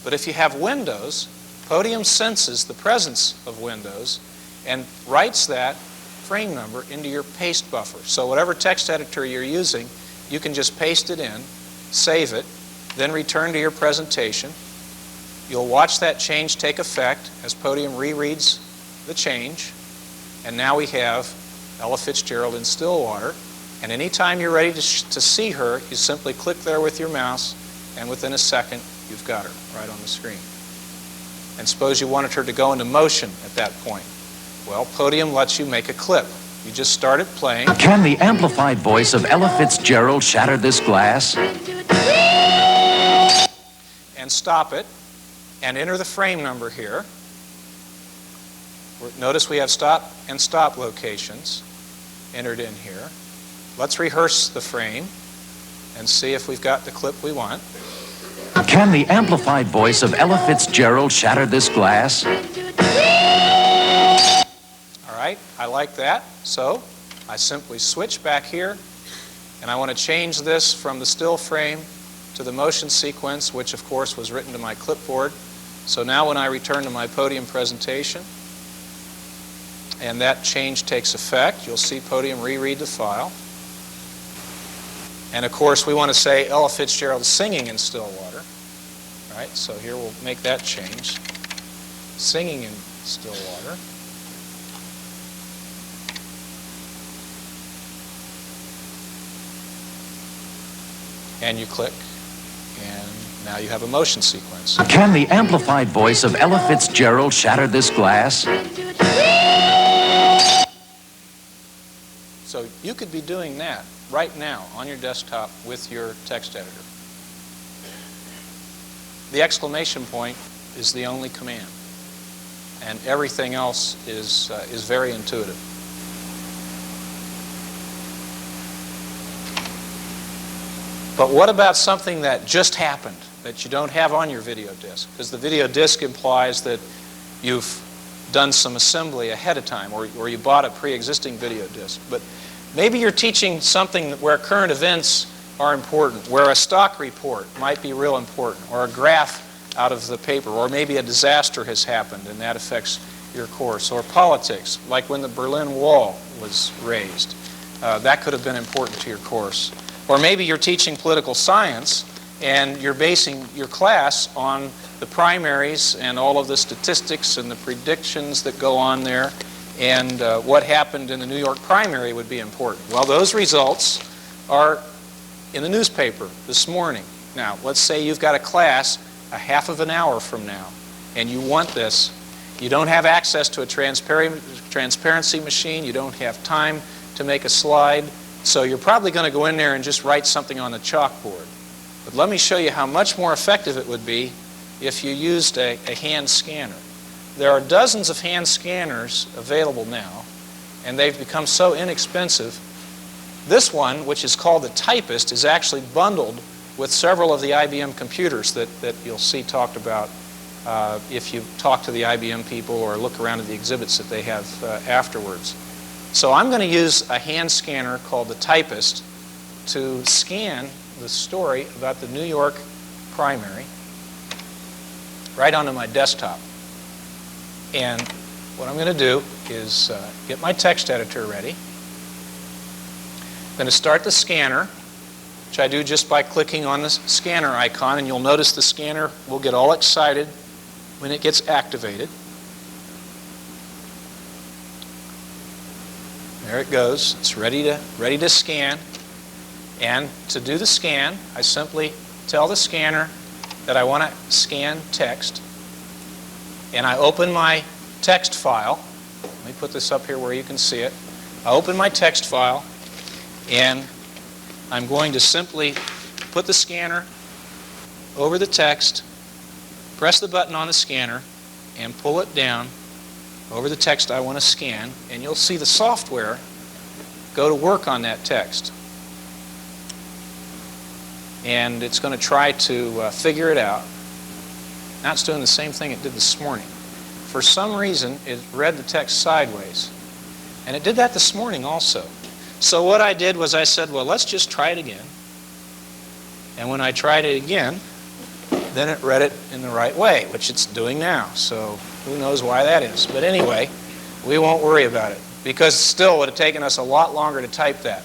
But if you have Windows, Podium senses the presence of Windows and writes that frame number into your paste buffer. So whatever text editor you're using, you can just paste it in, save it, then return to your presentation. You'll watch that change take effect as Podium rereads the change. And now we have Ella Fitzgerald in Stillwater. And anytime you're ready to see her, you simply click there with your mouse, and within a second, you've got her right on the screen. And suppose you wanted her to go into motion at that point. Well, Podium lets you make a clip. You just start it playing. Can the amplified voice of Ella Fitzgerald shatter this glass? And stop it, and enter the frame number here. Notice we have stop and stop locations entered in here. Let's rehearse the frame and see if we've got the clip we want. Can the amplified voice of Ella Fitzgerald shatter this glass? All right, I like that. So I simply switch back here, and I want to change this from the still frame to the motion sequence, which of course was written to my clipboard. So now when I return to my Podium presentation, and that change takes effect, you'll see Podium reread the file. And of course, we want to say Ella Fitzgerald singing in Stillwater. Right? So here we'll make that change. Singing in Stillwater. And you click, and now you have a motion sequence. Can the amplified voice of Ella Fitzgerald shatter this glass? So you could be doing that right now on your desktop with your text editor. The exclamation point is the only command, and everything else is very intuitive. But what about something that just happened that you don't have on your video disc? Because the video disc implies that you've done some assembly ahead of time, or you bought a pre-existing video disc. But maybe you're teaching something where current events are important, where a stock report might be real important, or a graph out of the paper, or maybe a disaster has happened and that affects your course, or politics, like when the Berlin Wall was raised. That could have been important to your course. Or maybe you're teaching political science and you're basing your class on the primaries and all of the statistics and the predictions that go on there, and what happened in the New York primary would be important. Well, those results are in the newspaper this morning. Now, let's say you've got a class a half of an hour from now, and you want this. You don't have access to a transparency machine. You don't have time to make a slide. So you're probably going to go in there and just write something on the chalkboard. But let me show you how much more effective it would be if you used a hand scanner. There are dozens of hand scanners available now, and they've become so inexpensive. This one, which is called the Typist, is actually bundled with several of the IBM computers that you'll see talked about if you talk to the IBM people or look around at the exhibits that they have afterwards. So I'm going to use a hand scanner called the Typist to scan the story about the New York primary right onto my desktop. And what I'm going to do is get my text editor ready. I'm going to start the scanner, which I do just by clicking on the scanner icon, and you'll notice the scanner will get all excited when it gets activated. There it goes. It's ready to scan. And to do the scan, I simply tell the scanner that I want to scan text. And I open my text file. Let me put this up here where you can see it. I open my text file, and I'm going to simply put the scanner over the text, press the button on the scanner, and pull it down over the text I want to scan, and you'll see the software go to work on that text. And it's going to try to figure it out. Now it's doing the same thing it did this morning. For some reason, it read the text sideways. And it did that this morning also. So what I did was I said, well, let's just try it again. And when I tried it again, then it read it in the right way, which it's doing now. So who knows why that is. But anyway, we won't worry about it, because still it would have taken us a lot longer to type that.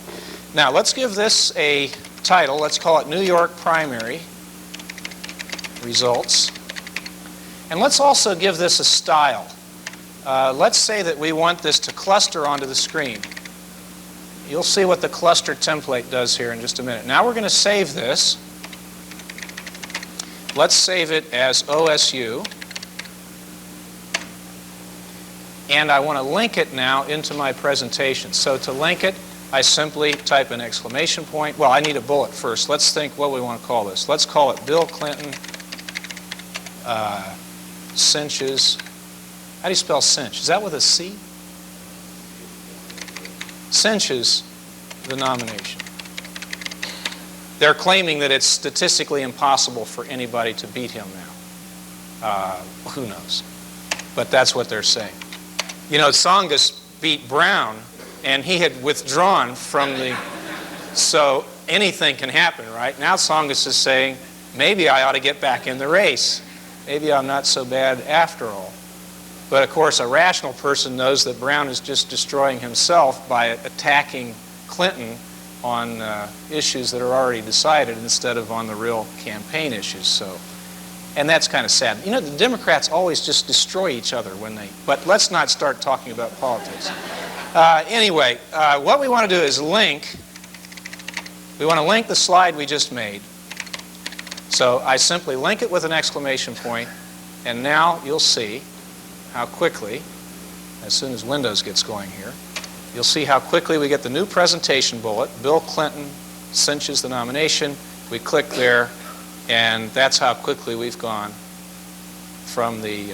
Now let's give this a title. Let's call it New York Primary Results. And let's also give this a style. Let's say that we want this to cluster onto the screen. You'll see what the cluster template does here in just a minute. Now we're going to save this. Let's save it as OSU. And I want to link it now into my presentation. So to link it, I simply type an exclamation point. Well, I need a bullet first. Let's think what we want to call this. Let's call it Bill Clinton cinches. How do you spell cinch? Is that with a C? Cinches the nomination. They're claiming that it's statistically impossible for anybody to beat him now. Who knows? But that's what they're saying. You know, Tsongas beat Brown, and he had withdrawn from the... So anything can happen, right? Now Tsongas is saying, maybe I ought to get back in the race. Maybe I'm not so bad after all. But of course, a rational person knows that Brown is just destroying himself by attacking Clinton on issues that are already decided instead of on the real campaign issues. So, and that's kind of sad. You know, the Democrats always just destroy each other when they... But let's not start talking about politics. Anyway, what we want to do is link... We want to link the slide we just made. So I simply link it with an exclamation point, and now you'll see how quickly, as soon as Windows gets going here, you'll see how quickly we get the new presentation bullet. Bill Clinton cinches the nomination. We click there, and that's how quickly we've gone from the...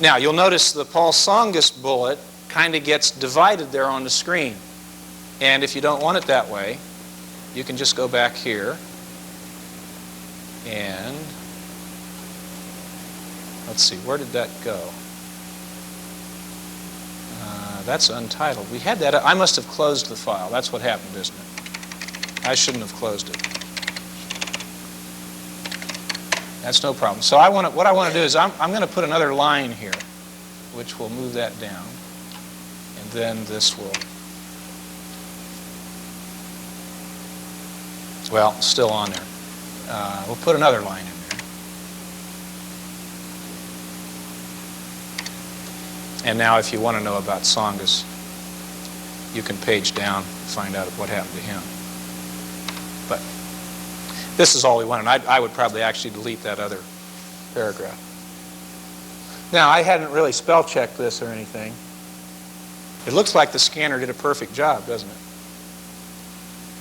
Now, you'll notice the Paul Tsongas bullet kind of gets divided there on the screen. And if you don't want it that way, you can just go back here and... Let's see, where did that go? That's untitled. We had that. I must have closed the file. That's what happened, isn't it? I shouldn't have closed it. That's no problem. So what I want to do is I'm going to put another line here, which will move that down. And then this will, well, still on there. We'll put another line in there. And now if you want to know about Tsongas, you can page down and find out what happened to him. But this is all we wanted. I would probably actually delete that other paragraph. Now, I hadn't really spell checked this or anything. It looks like the scanner did a perfect job, doesn't it?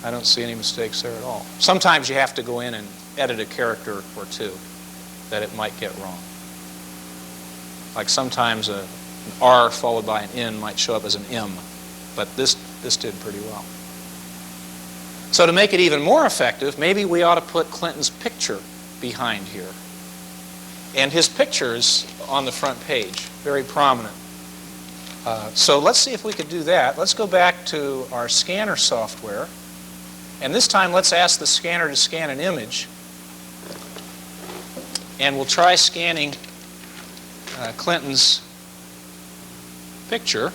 I don't see any mistakes there at all. Sometimes you have to go in and edit a character or two that it might get wrong. Like sometimes an R followed by an N might show up as an M, but this did pretty well. So to make it even more effective, maybe we ought to put Clinton's picture behind here. And his picture is on the front page, very prominent. So let's see if we could do that. Let's go back to our scanner software. And this time, let's ask the scanner to scan an image. And we'll try scanning Clinton's picture.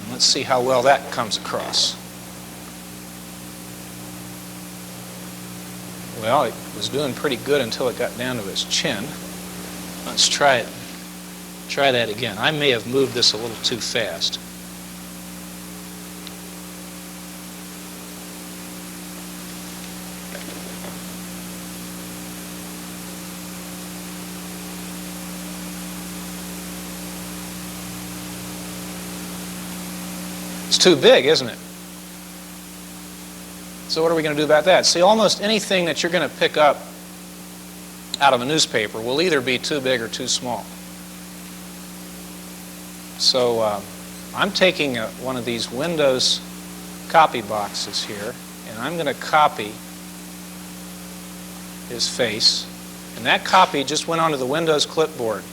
And let's see how well that comes across. Well, it was doing pretty good until it got down to his chin. Let's try it. Try that again. I may have moved this a little too fast. It's too big, isn't it? So what are we going to do about that? See, almost anything that you're going to pick up out of a newspaper will either be too big or too small. So I'm taking one of these Windows copy boxes here, and I'm going to copy his face. And that copy just went onto the Windows clipboard.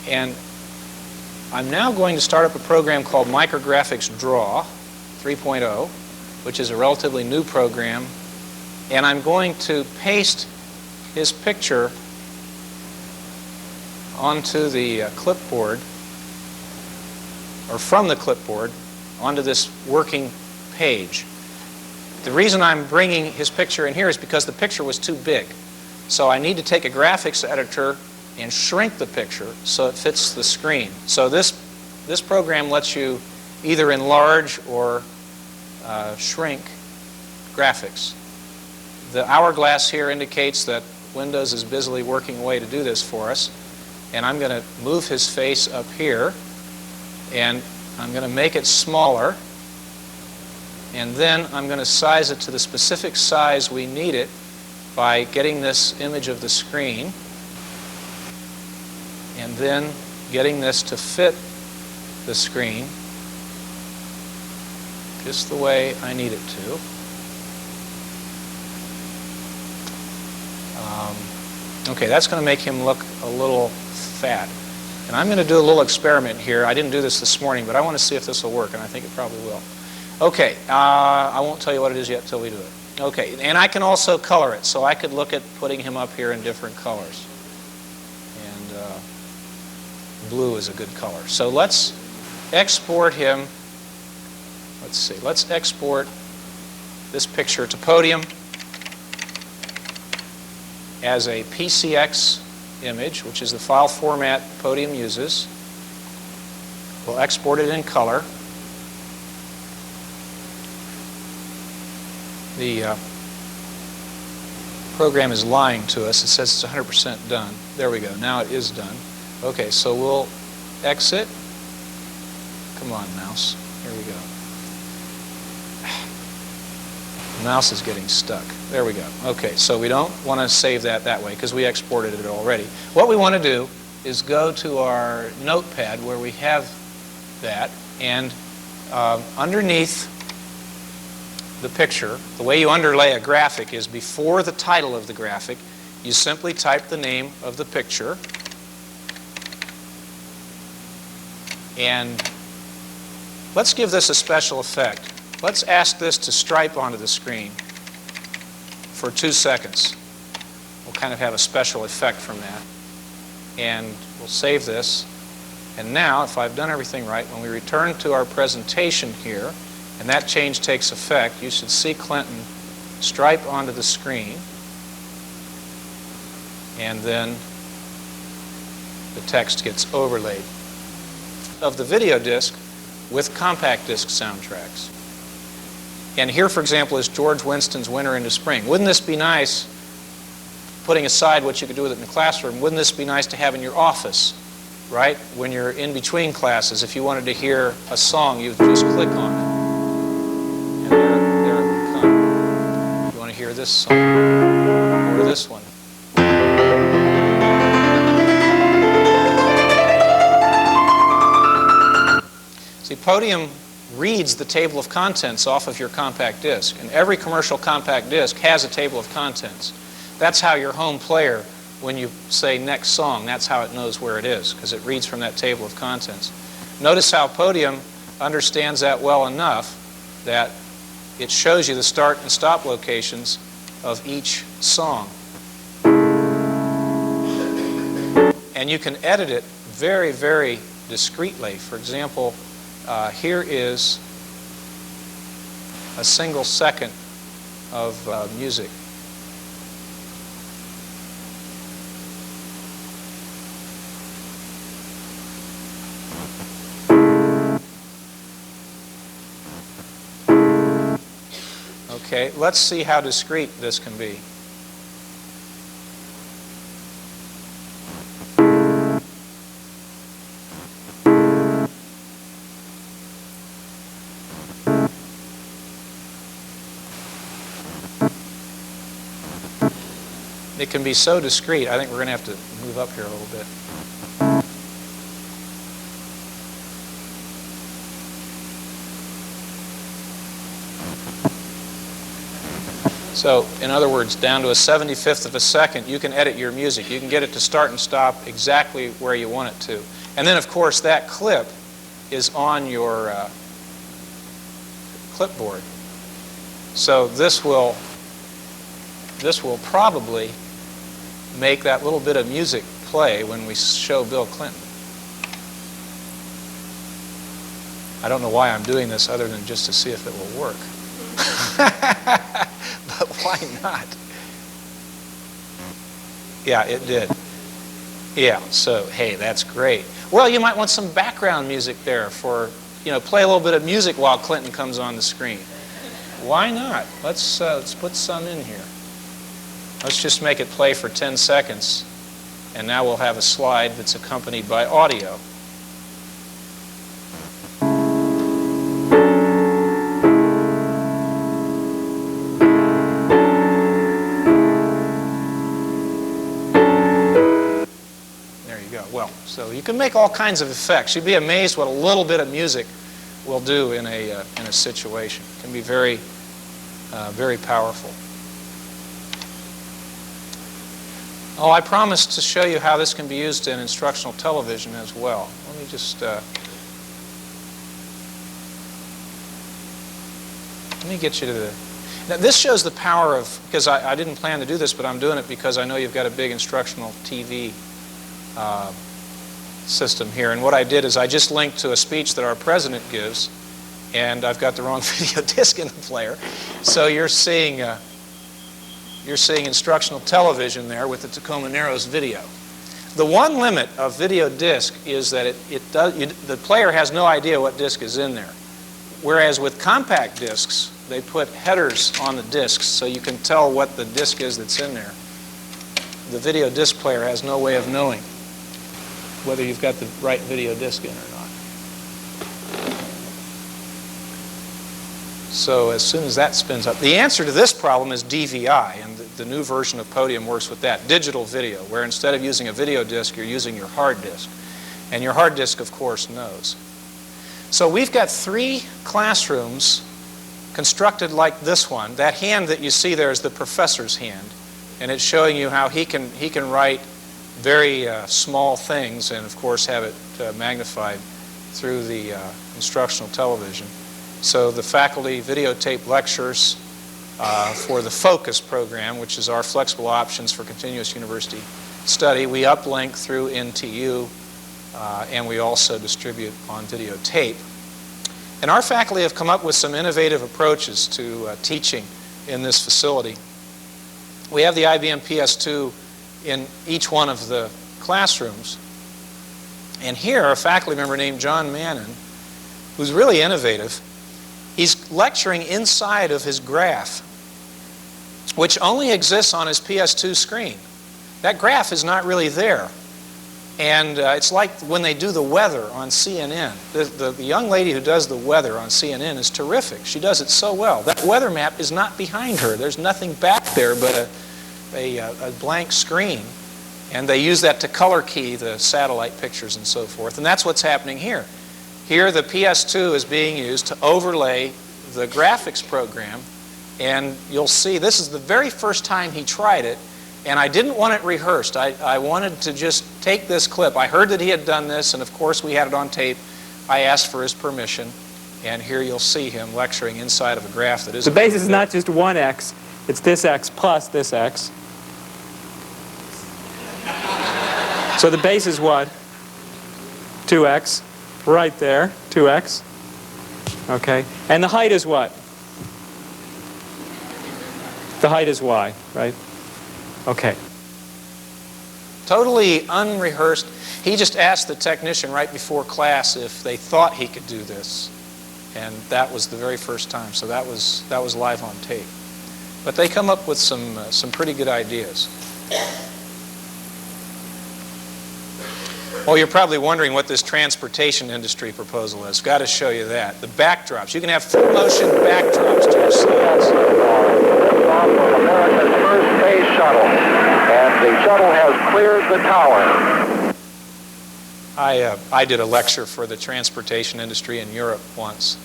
And I'm now going to start up a program called Micrographics Draw 3.0, which is a relatively new program, and I'm going to paste his picture onto the clipboard, or from the clipboard onto this working page. The reason I'm bringing his picture in here is because the picture was too big. So I need to take a graphics editor and shrink the picture so it fits the screen. So this program lets you either enlarge or shrink graphics. The hourglass here indicates that Windows is busily working away to do this for us. And I'm going to move his face up here, and I'm going to make it smaller, and then I'm going to size it to the specific size we need it by getting this image of the screen, and then getting this to fit the screen just the way I need it to. Okay, that's going to make him look a little fat. And I'm going to do a little experiment here. I didn't do this morning, but I want to see if this will work, and I think it probably will. Okay, I won't tell you what it is yet till we do it. Okay, and I can also color it, so I could look at putting him up here in different colors. And blue is a good color. So let's export him. Let's see, let's export this picture to Podium as a PCX image, which is the file format Podium uses. We'll export it in color. The program is lying to us. It says it's 100% done. There we go. Now it is done. Okay, so we'll exit. Come on, mouse. Here we go. The mouse is getting stuck. There we go. Okay, so we don't want to save that way because we exported it already. What we want to do is go to our notepad where we have that, and underneath the picture, the way you underlay a graphic is before the title of the graphic, you simply type the name of the picture, and let's give this a special effect. Let's ask this to stripe onto the screen for 2 seconds. We'll kind of have a special effect from that. And we'll save this. And now, if I've done everything right, when we return to our presentation here, and that change takes effect, you should see Clinton stripe onto the screen. And then the text gets overlaid. Of the video disc with compact disc soundtracks. And here, for example, is George Winston's Winter into Spring. Wouldn't this be nice, putting aside what you could do with it in the classroom, wouldn't this be nice to have in your office, right? When you're in between classes, if you wanted to hear a song, you'd just click on it. And there it would come. You want to hear this song or this one. See, Podium reads the table of contents off of your compact disc, and every commercial compact disc has a table of contents. That's how your home player, when you say next song, that's how it knows where it is, because it reads from that table of contents. Notice how Podium understands that well enough that it shows you the start and stop locations of each song. And you can edit it very, very discreetly. For example, here is a single second of music. Okay, let's see how discreet this can be. It can be so discreet, I think we're going to have to move up here a little bit. So, in other words, down to a 75th of a second, you can edit your music. You can get it to start and stop exactly where you want it to. And then, of course, that clip is on your clipboard. So this will probably make that little bit of music play when we show Bill Clinton. I don't know why I'm doing this other than just to see if it will work. But why not? Yeah, it did. Yeah, so, hey, that's great. Well, you might want some background music there for, play a little bit of music while Clinton comes on the screen. Why not? Let's put some in here. Let's just make it play for 10 seconds, and now we'll have a slide that's accompanied by audio. So you can make all kinds of effects. You'd be amazed what a little bit of music will do in a situation. It can be very, very powerful. Oh, I promised to show you how this can be used in instructional television as well. Let me just let me get you to the. Now this shows the power of, because I didn't plan to do this, but I'm doing it because I know you've got a big instructional TV system here. And what I did is I just linked to a speech that our president gives, and I've got the wrong video disc in the player. So you're seeing instructional television there with the Tacoma Narrows video. The one limit of video disc is that the player has no idea what disc is in there. Whereas with compact discs, they put headers on the discs so you can tell what the disc is that's in there. The video disc player has no way of knowing whether you've got the right video disc in or not. So as soon as that spins up, the answer to this problem is DVI, and the new version of Podium works with that, digital video, where instead of using a video disc, you're using your hard disk. And your hard disk, of course, knows. So we've got 3 classrooms constructed like this one. That hand that you see there is the professor's hand, and it's showing you how he can write very small things and, of course, have it magnified through the instructional television. So the faculty videotape lectures for the FOCUS program, which is our flexible options for continuous university study, we uplink through NTU, and we also distribute on videotape. And our faculty have come up with some innovative approaches to teaching in this facility. We have the IBM PS2 in each one of the classrooms. And here, a faculty member named John Mannon, who's really innovative, he's lecturing inside of his graph, which only exists on his PS2 screen. That graph is not really there. And it's like when they do the weather on CNN. The young lady who does the weather on CNN is terrific. She does it so well. That weather map is not behind her. There's nothing back there but a blank screen. And they use that to color key the satellite pictures and so forth. And that's what's happening here. Here the PS2 is being used to overlay the graphics program. And you'll see this is the very first time he tried it. And I didn't want it rehearsed. I wanted to just take this clip. I heard that he had done this, and of course we had it on tape. I asked for his permission, and here you'll see him lecturing inside of a graph that is... The base is not just one x, it's this x plus this x. So the base is what? 2x, right there, 2x. Okay, and the height is what? The height is y, right? Okay. Totally unrehearsed. He just asked the technician right before class if they thought he could do this. And that was the very first time. So that was live on tape. But they come up with some pretty good ideas. Oh, you're probably wondering what this transportation industry proposal is. Got to show you that. The backdrops. You can have full motion backdrops to your slides. America's first space shuttle, and the shuttle has cleared the tower. I did a lecture for the transportation industry in Europe once.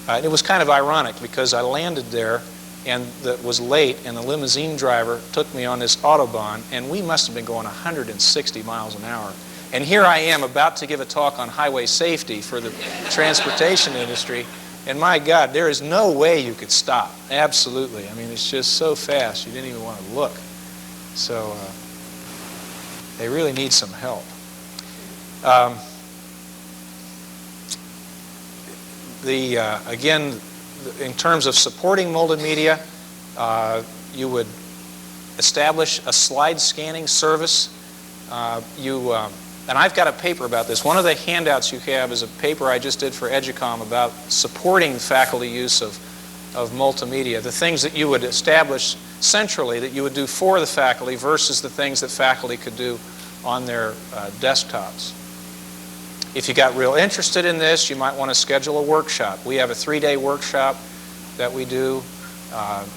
It was kind of ironic because I landed there and that was late, and the limousine driver took me on this Autobahn, and we must have been going 160 miles an hour. And here I am about to give a talk on highway safety for the transportation industry. And my God, there is no way you could stop. Absolutely. I mean, it's just so fast, you didn't even want to look. So they really need some help. Again, in terms of supporting multimedia, you would establish a slide scanning service. And I've got a paper about this. One of the handouts you have is a paper I just did for Educom about supporting faculty use of multimedia, the things that you would establish centrally that you would do for the faculty versus the things that faculty could do on their desktops. If you got real interested in this, you might want to schedule a workshop. We have a 3-day workshop that we do.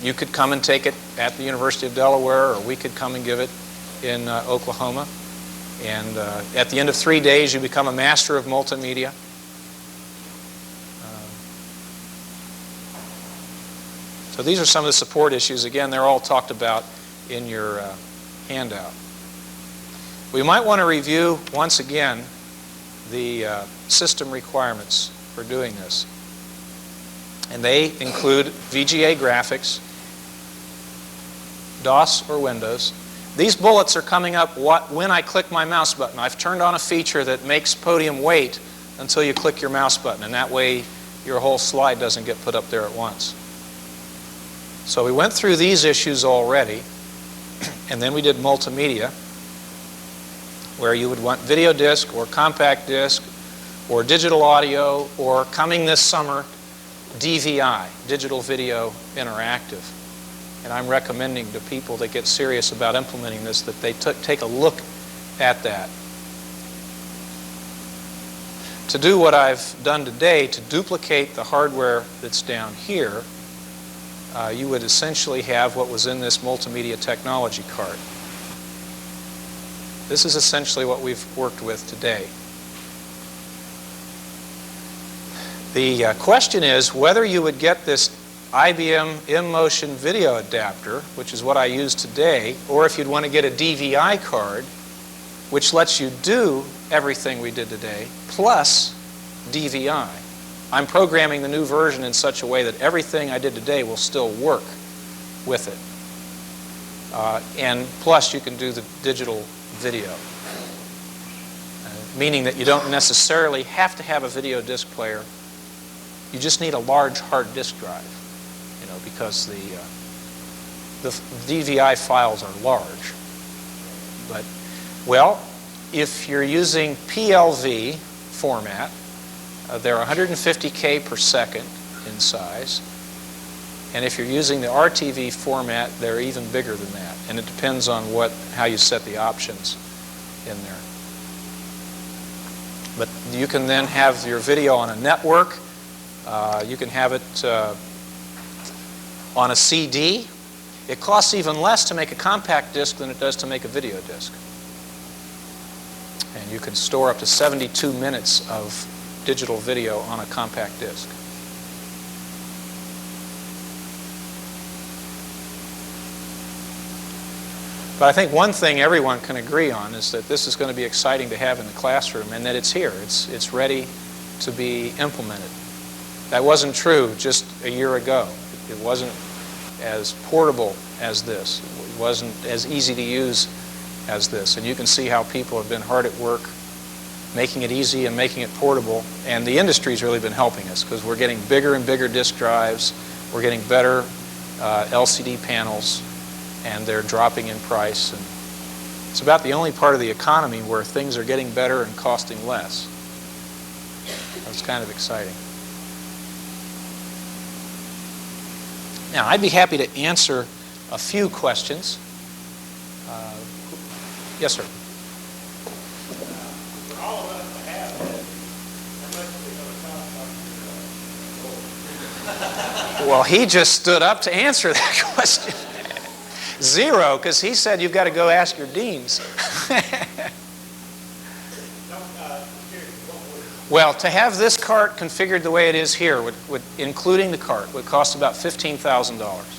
You could come and take it at the University of Delaware, or we could come and give it in Oklahoma. And at the end of 3 days, you become a master of multimedia. So these are some of the support issues. Again, they're all talked about in your handout. We might want to review, once again, the system requirements for doing this. And they include VGA graphics, DOS or Windows. These bullets are coming up when I click my mouse button. I've turned on a feature that makes Podium wait until you click your mouse button, and that way your whole slide doesn't get put up there at once. So we went through these issues already, and then we did multimedia, where you would want video disc or compact disc or digital audio, or coming this summer, DVI, Digital Video Interactive. And I'm recommending to people that get serious about implementing this that they take a look at that. To do what I've done today, to duplicate the hardware that's down here, you would essentially have what was in this multimedia technology card. This is essentially what we've worked with today. The question is whether you would get this IBM InMotion video adapter, which is what I use today, or if you'd want to get a DVI card, which lets you do everything we did today, plus DVI. I'm programming the new version in such a way that everything I did today will still work with it. And plus, you can do the digital video, meaning that you don't necessarily have to have a video disc player. You just need a large hard disk drive, because the DVI files are large. But, well, if you're using PLV format, they're 150K per second in size. And if you're using the RTV format, they're even bigger than that. And it depends on how you set the options in there. But you can then have your video on a network. You can have it on a CD. It costs even less to make a compact disc than it does to make a video disc. And you can store up to 72 minutes of digital video on a compact disc. But I think one thing everyone can agree on is that this is going to be exciting to have in the classroom, and that it's here. It's ready to be implemented. That wasn't true just a year ago. It wasn't as portable as this. It wasn't as easy to use as this. And you can see how people have been hard at work making it easy and making it portable. And the industry's really been helping us, because we're getting bigger and bigger disk drives. We're getting better LCD panels, and they're dropping in price. And it's about the only part of the economy where things are getting better and costing less. That's kind of exciting. Now, I'd be happy to answer a few questions. Yes, sir. Well, he just stood up to answer that question. 0, because he said you've got to go ask your deans. Well, to have this cart configured the way it is here, including the cart, would cost about $15,000.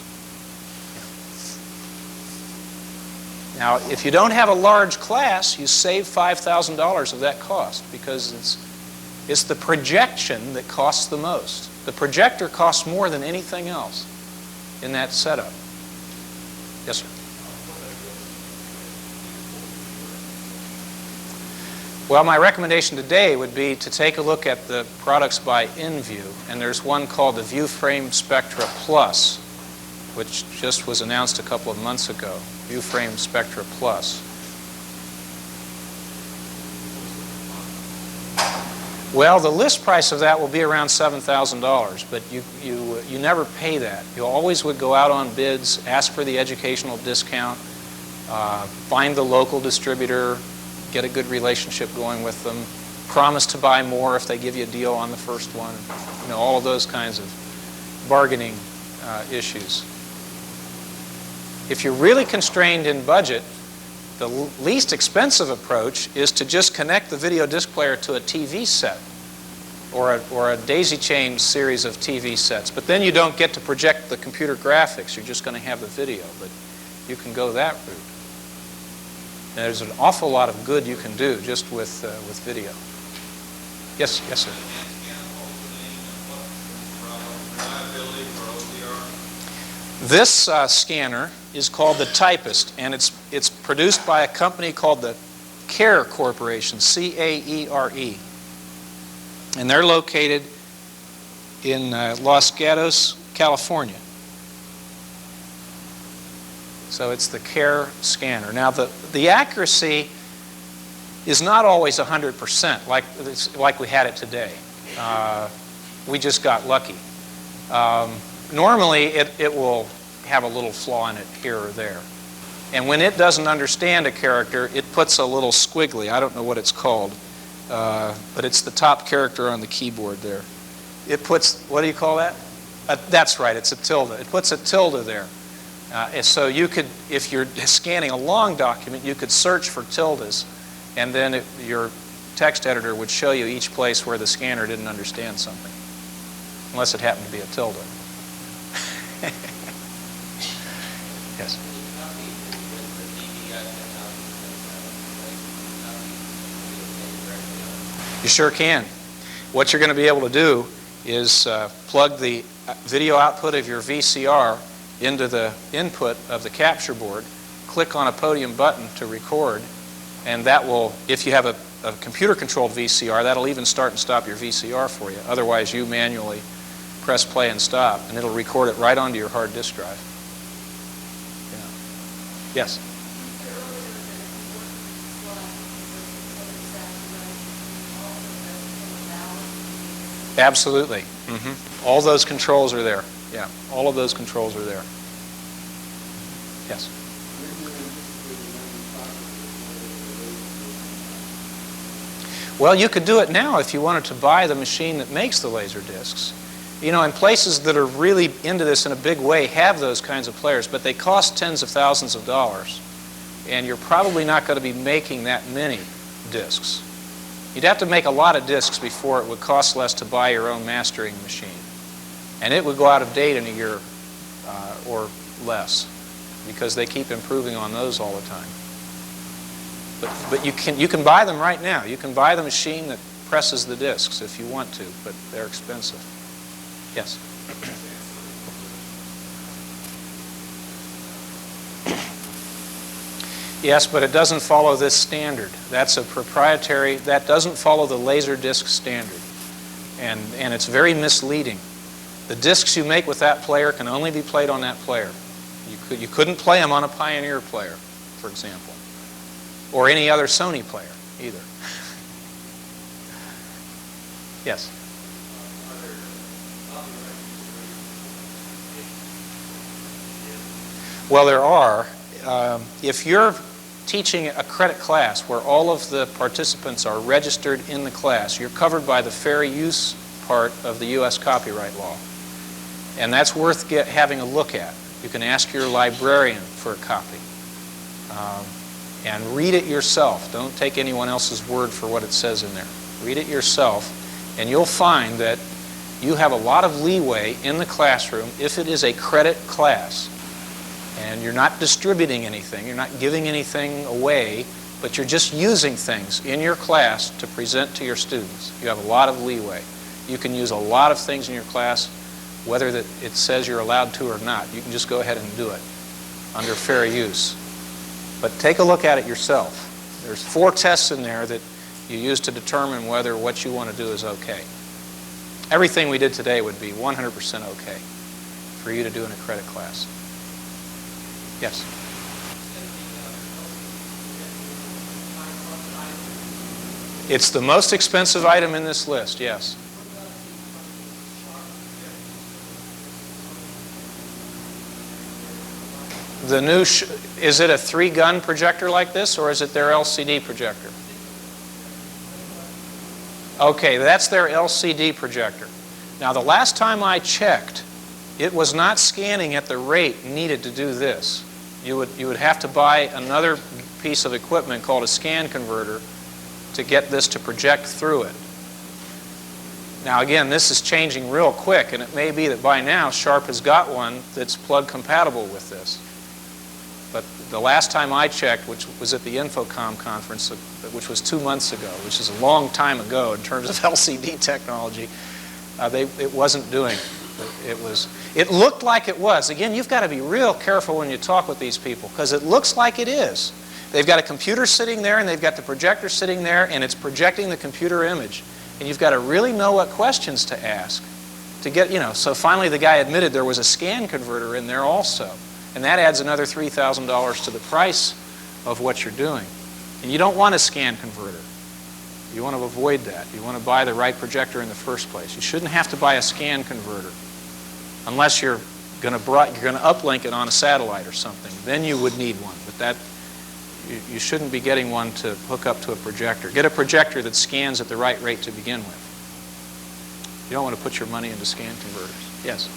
Now, if you don't have a large class, you save $5,000 of that cost, because it's the projection that costs the most. The projector costs more than anything else in that setup. Yes, sir. Well, my recommendation today would be to take a look at the products by InView, and there's one called the ViewFrame Spectra Plus, which just was announced a couple of months ago. ViewFrame Spectra Plus. Well, the list price of that will be around $7,000, but you never pay that. You always would go out on bids, ask for the educational discount, find the local distributor, get a good relationship going with them, promise to buy more if they give you a deal on the first one, all of those kinds of bargaining issues. If you're really constrained in budget, the least expensive approach is to just connect the video disc player to a TV set or a daisy-chained series of TV sets. But then you don't get to project the computer graphics. You're just going to have the video. But you can go that route. And there's an awful lot of good you can do just with video. Yes, yes, sir. This scanner is called the Typist, and it's produced by a company called the CARE Corporation, C-A-E-R-E. And they're located in Los Gatos, California. So it's the CARE scanner. Now, the accuracy is not always 100% like we had it today. We just got lucky. Normally, it will have a little flaw in it here or there. And when it doesn't understand a character, it puts a little squiggly. I don't know what it's called, but it's the top character on the keyboard there. It puts, what do you call that? That's right, it's a tilde. It puts a tilde there. So you could, if you're scanning a long document, you could search for tildes, and then your text editor would show you each place where the scanner didn't understand something, unless it happened to be a tilde. Yes. You sure can. What you're going to be able to do is plug the video output of your VCR into the input of the capture board, click on a Podium button to record, and that will, if you have a computer-controlled VCR, that'll even start and stop your VCR for you. Otherwise, you manually press play and stop, and it'll record it right onto your hard disk drive. Yeah. Yes? Absolutely. All those controls are there. Yeah, all of those controls are there. Yes? Well, you could do it now if you wanted to buy the machine that makes the laser discs. You know, and places that are really into this in a big way have those kinds of players, but they cost tens of thousands of dollars. And you're probably not going to be making that many discs. You'd have to make a lot of discs before it would cost less to buy your own mastering machine. And it would go out of date in a year or less, because they keep improving on those all the time. But you can buy them right now. You can buy the machine that presses the discs if you want to, but they're expensive. Yes? Yes, but it doesn't follow this standard. That's a proprietary, that doesn't follow the laser disc standard. And it's very misleading. The discs you make with that player can only be played on that player. You couldn't play them on a Pioneer player, for example, or any other Sony player either. Yes? Well, there are. If you're teaching a credit class where all of the participants are registered in the class, you're covered by the fair use part of the U.S. copyright law. And that's worth having a look at. You can ask your librarian for a copy. And read it yourself. Don't take anyone else's word for what it says in there. Read it yourself, and you'll find that you have a lot of leeway in the classroom if it is a credit class. And you're not distributing anything, you're not giving anything away, but you're just using things in your class to present to your students. You have a lot of leeway. You can use a lot of things in your class, whether it says you're allowed to or not. You can just go ahead and do it under fair use. But take a look at it yourself. There's 4 tests in there that you use to determine whether what you want to do is okay. Everything we did today would be 100% okay for you to do in a credit class. Yes? It's the most expensive item in this list, yes. The new, is it a 3-gun projector like this, or is it their LCD projector? Okay, that's their LCD projector. Now, the last time I checked, it was not scanning at the rate needed to do this. You would have to buy another piece of equipment called a scan converter to get this to project through it. Now again, this is changing real quick, and it may be that by now Sharp has got one that's plug compatible with this. But the last time I checked, which was at the Infocom conference, which was 2 months ago, which is a long time ago in terms of LCD technology, it wasn't doing it. It looked like it was. Again, you've got to be real careful when you talk with these people, because it looks like it is. They've got a computer sitting there, and they've got the projector sitting there, and it's projecting the computer image. And you've got to really know what questions to ask to get, so finally the guy admitted there was a scan converter in there also. And that adds another $3,000 to the price of what you're doing. And you don't want a scan converter. You want to avoid that. You want to buy the right projector in the first place. You shouldn't have to buy a scan converter unless you're going to uplink it on a satellite or something. Then you would need one. But you shouldn't be getting one to hook up to a projector. Get a projector that scans at the right rate to begin with. You don't want to put your money into scan converters. Yes?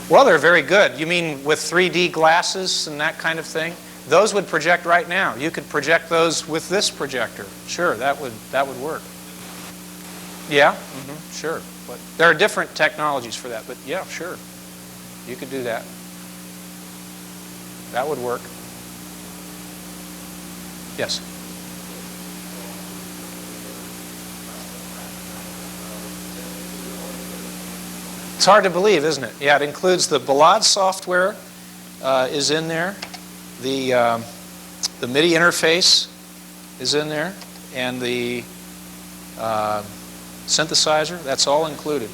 Well, they're very good. You mean with 3D glasses and that kind of thing? Those would project right now. You could project those with this projector. Sure, that would work. Yeah, sure. But there are different technologies for that, but yeah, sure. You could do that. That would work. Yes? It's hard to believe, isn't it? Yeah, it includes the Ballad software is in there. The MIDI interface is in there. And the synthesizer, that's all included.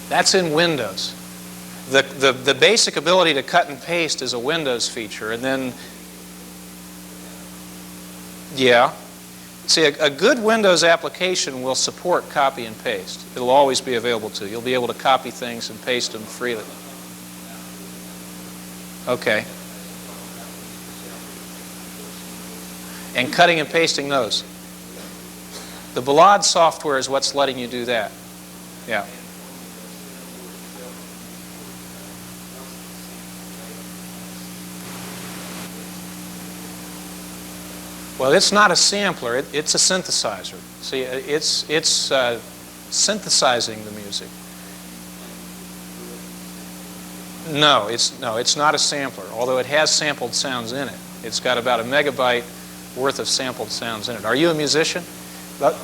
That's in Windows. The basic ability to cut and paste is a Windows feature. And then, yeah. See, a good Windows application will support copy and paste. It'll always be available to you. You'll be able to copy things and paste them freely. Okay. And cutting and pasting those. The Ballad software is what's letting you do that. Yeah. Well, it's not a sampler. It's a synthesizer. See, it's synthesizing the music. No, it's not a sampler. Although it has sampled sounds in it. It's got about a megabyte worth of sampled sounds in it. Are you a musician? Let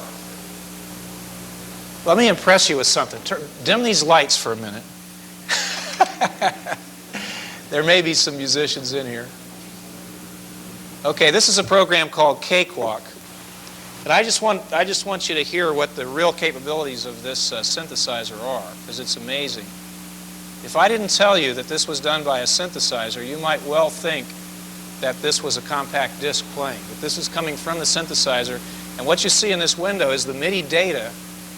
me impress you with something. Dim these lights for a minute. There may be some musicians in here. Okay, this is a program called Cakewalk. And I just want you to hear what the real capabilities of this synthesizer are, because it's amazing. If I didn't tell you that this was done by a synthesizer, you might well think that this was a compact disc playing. But this is coming from the synthesizer. And what you see in this window is the MIDI data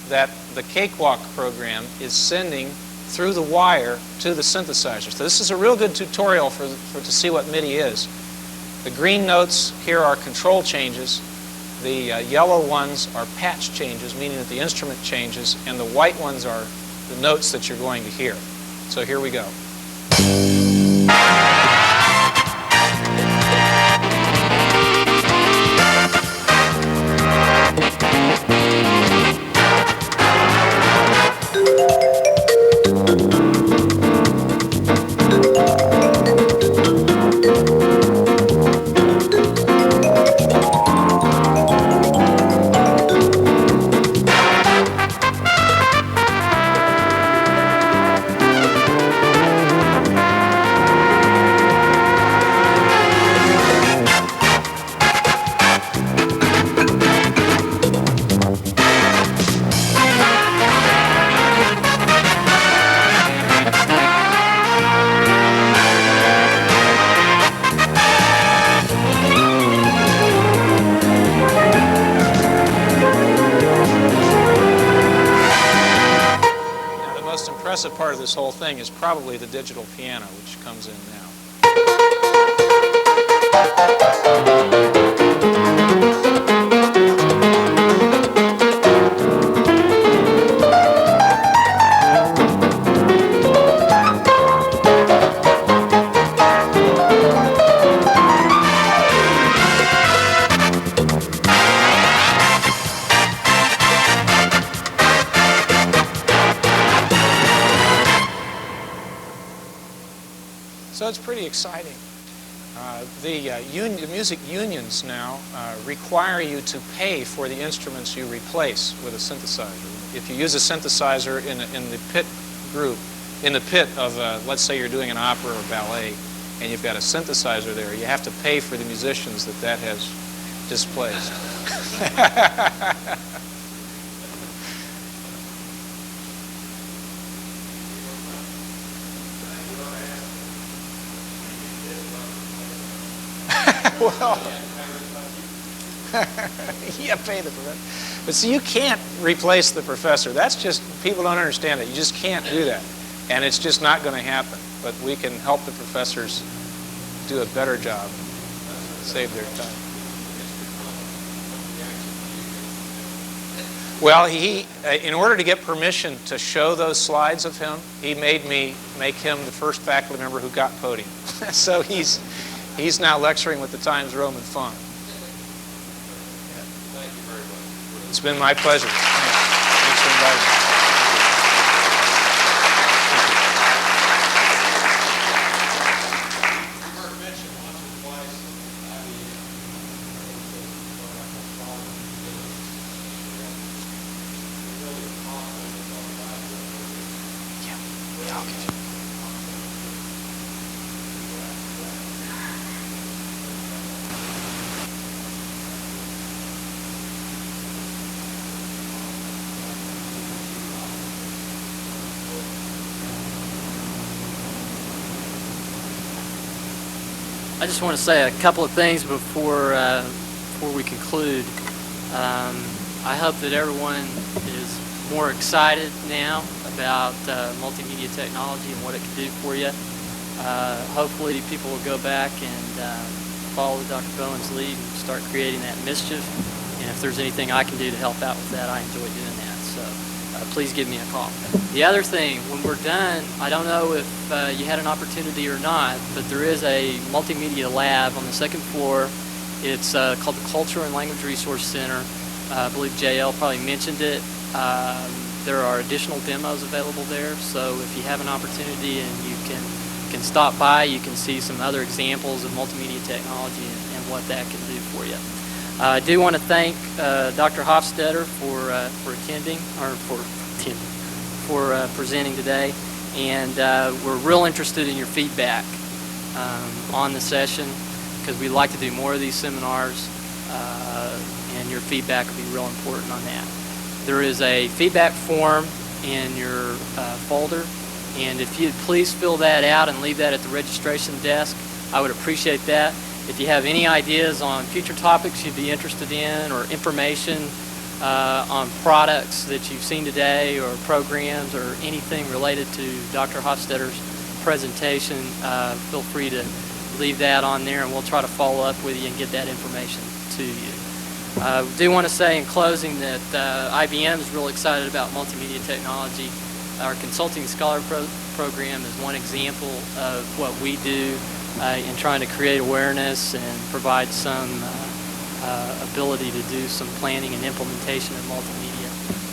that the Cakewalk program is sending through the wire to the synthesizer. So this is a real good tutorial to see what MIDI is. The green notes here are control changes. The yellow ones are patch changes, meaning that the instrument changes, and the white ones are the notes that you're going to hear. So here we go. Part of this whole thing is probably the digital piano, which comes in now. So it's pretty exciting. The music unions now require you to pay for the instruments you replace with a synthesizer. If you use a synthesizer in the pit group, in the pit of, let's say you're doing an opera or ballet, and you've got a synthesizer there, you have to pay for the musicians that has displaced. Well, yeah, pay the professor. But see, you can't replace the professor. That's just, people don't understand it. You just can't do that. And it's just not going to happen. But we can help the professors do a better job, save their time. Well, in order to get permission to show those slides of him, he made me make him the first faculty member who got Podium. So he's now lecturing with the Times Roman font. Thank you very much. It's been my pleasure. Thanks for inviting me. I just want to say a couple of things before we conclude. I hope that everyone is more excited now about multimedia technology and what it can do for you. Hopefully people will go back and follow Dr. Bowen's lead and start creating that mischief. And if there's anything I can do to help out with that, I enjoy doing that. So please give me a call. The other thing, when we're done, I don't know if you had an opportunity or not, but there is a multimedia lab on the second floor. It's called the Culture and Language Resource Center. I believe JL probably mentioned it. There are additional demos available there, so if you have an opportunity and you can stop by, you can see some other examples of multimedia technology and what that can do for you. I do want to thank Dr. Hofstetter for attending, or for presenting today, and we're real interested in your feedback on the session, because we'd like to do more of these seminars, and your feedback will be real important on that. There is a feedback form in your folder, and if you'd please fill that out and leave that at the registration desk, I would appreciate that. If you have any ideas on future topics you'd be interested in, or information on products that you've seen today, or programs, or anything related to Dr. Hofstetter's presentation, feel free to leave that on there, and we'll try to follow up with you and get that information to you. I do want to say in closing that IBM is real excited about multimedia technology. Our Consulting Scholar program is one example of what we do in trying to create awareness and provide some ability to do some planning and implementation of multimedia.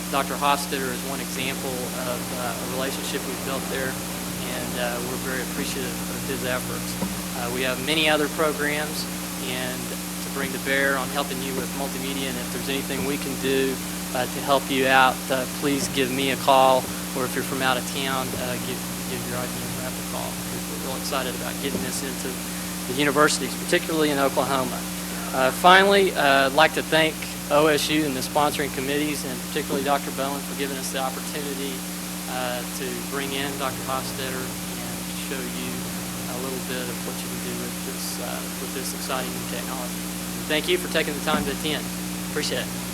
Dr. Hofstetter is one example of a relationship we've built there, and we're very appreciative of his efforts. We have many other programs and to bring to bear on helping you with multimedia, and if there's anything we can do to help you out, please give me a call, or if you're from out of town, give your IBM rep a call. We're real excited about getting this into the universities, particularly in Oklahoma. Finally, I'd like to thank OSU and the sponsoring committees, and particularly Dr. Bowen, for giving us the opportunity to bring in Dr. Hofstetter and show you a little bit of what you can do with this exciting new technology. Thank you for taking the time to attend. Appreciate it.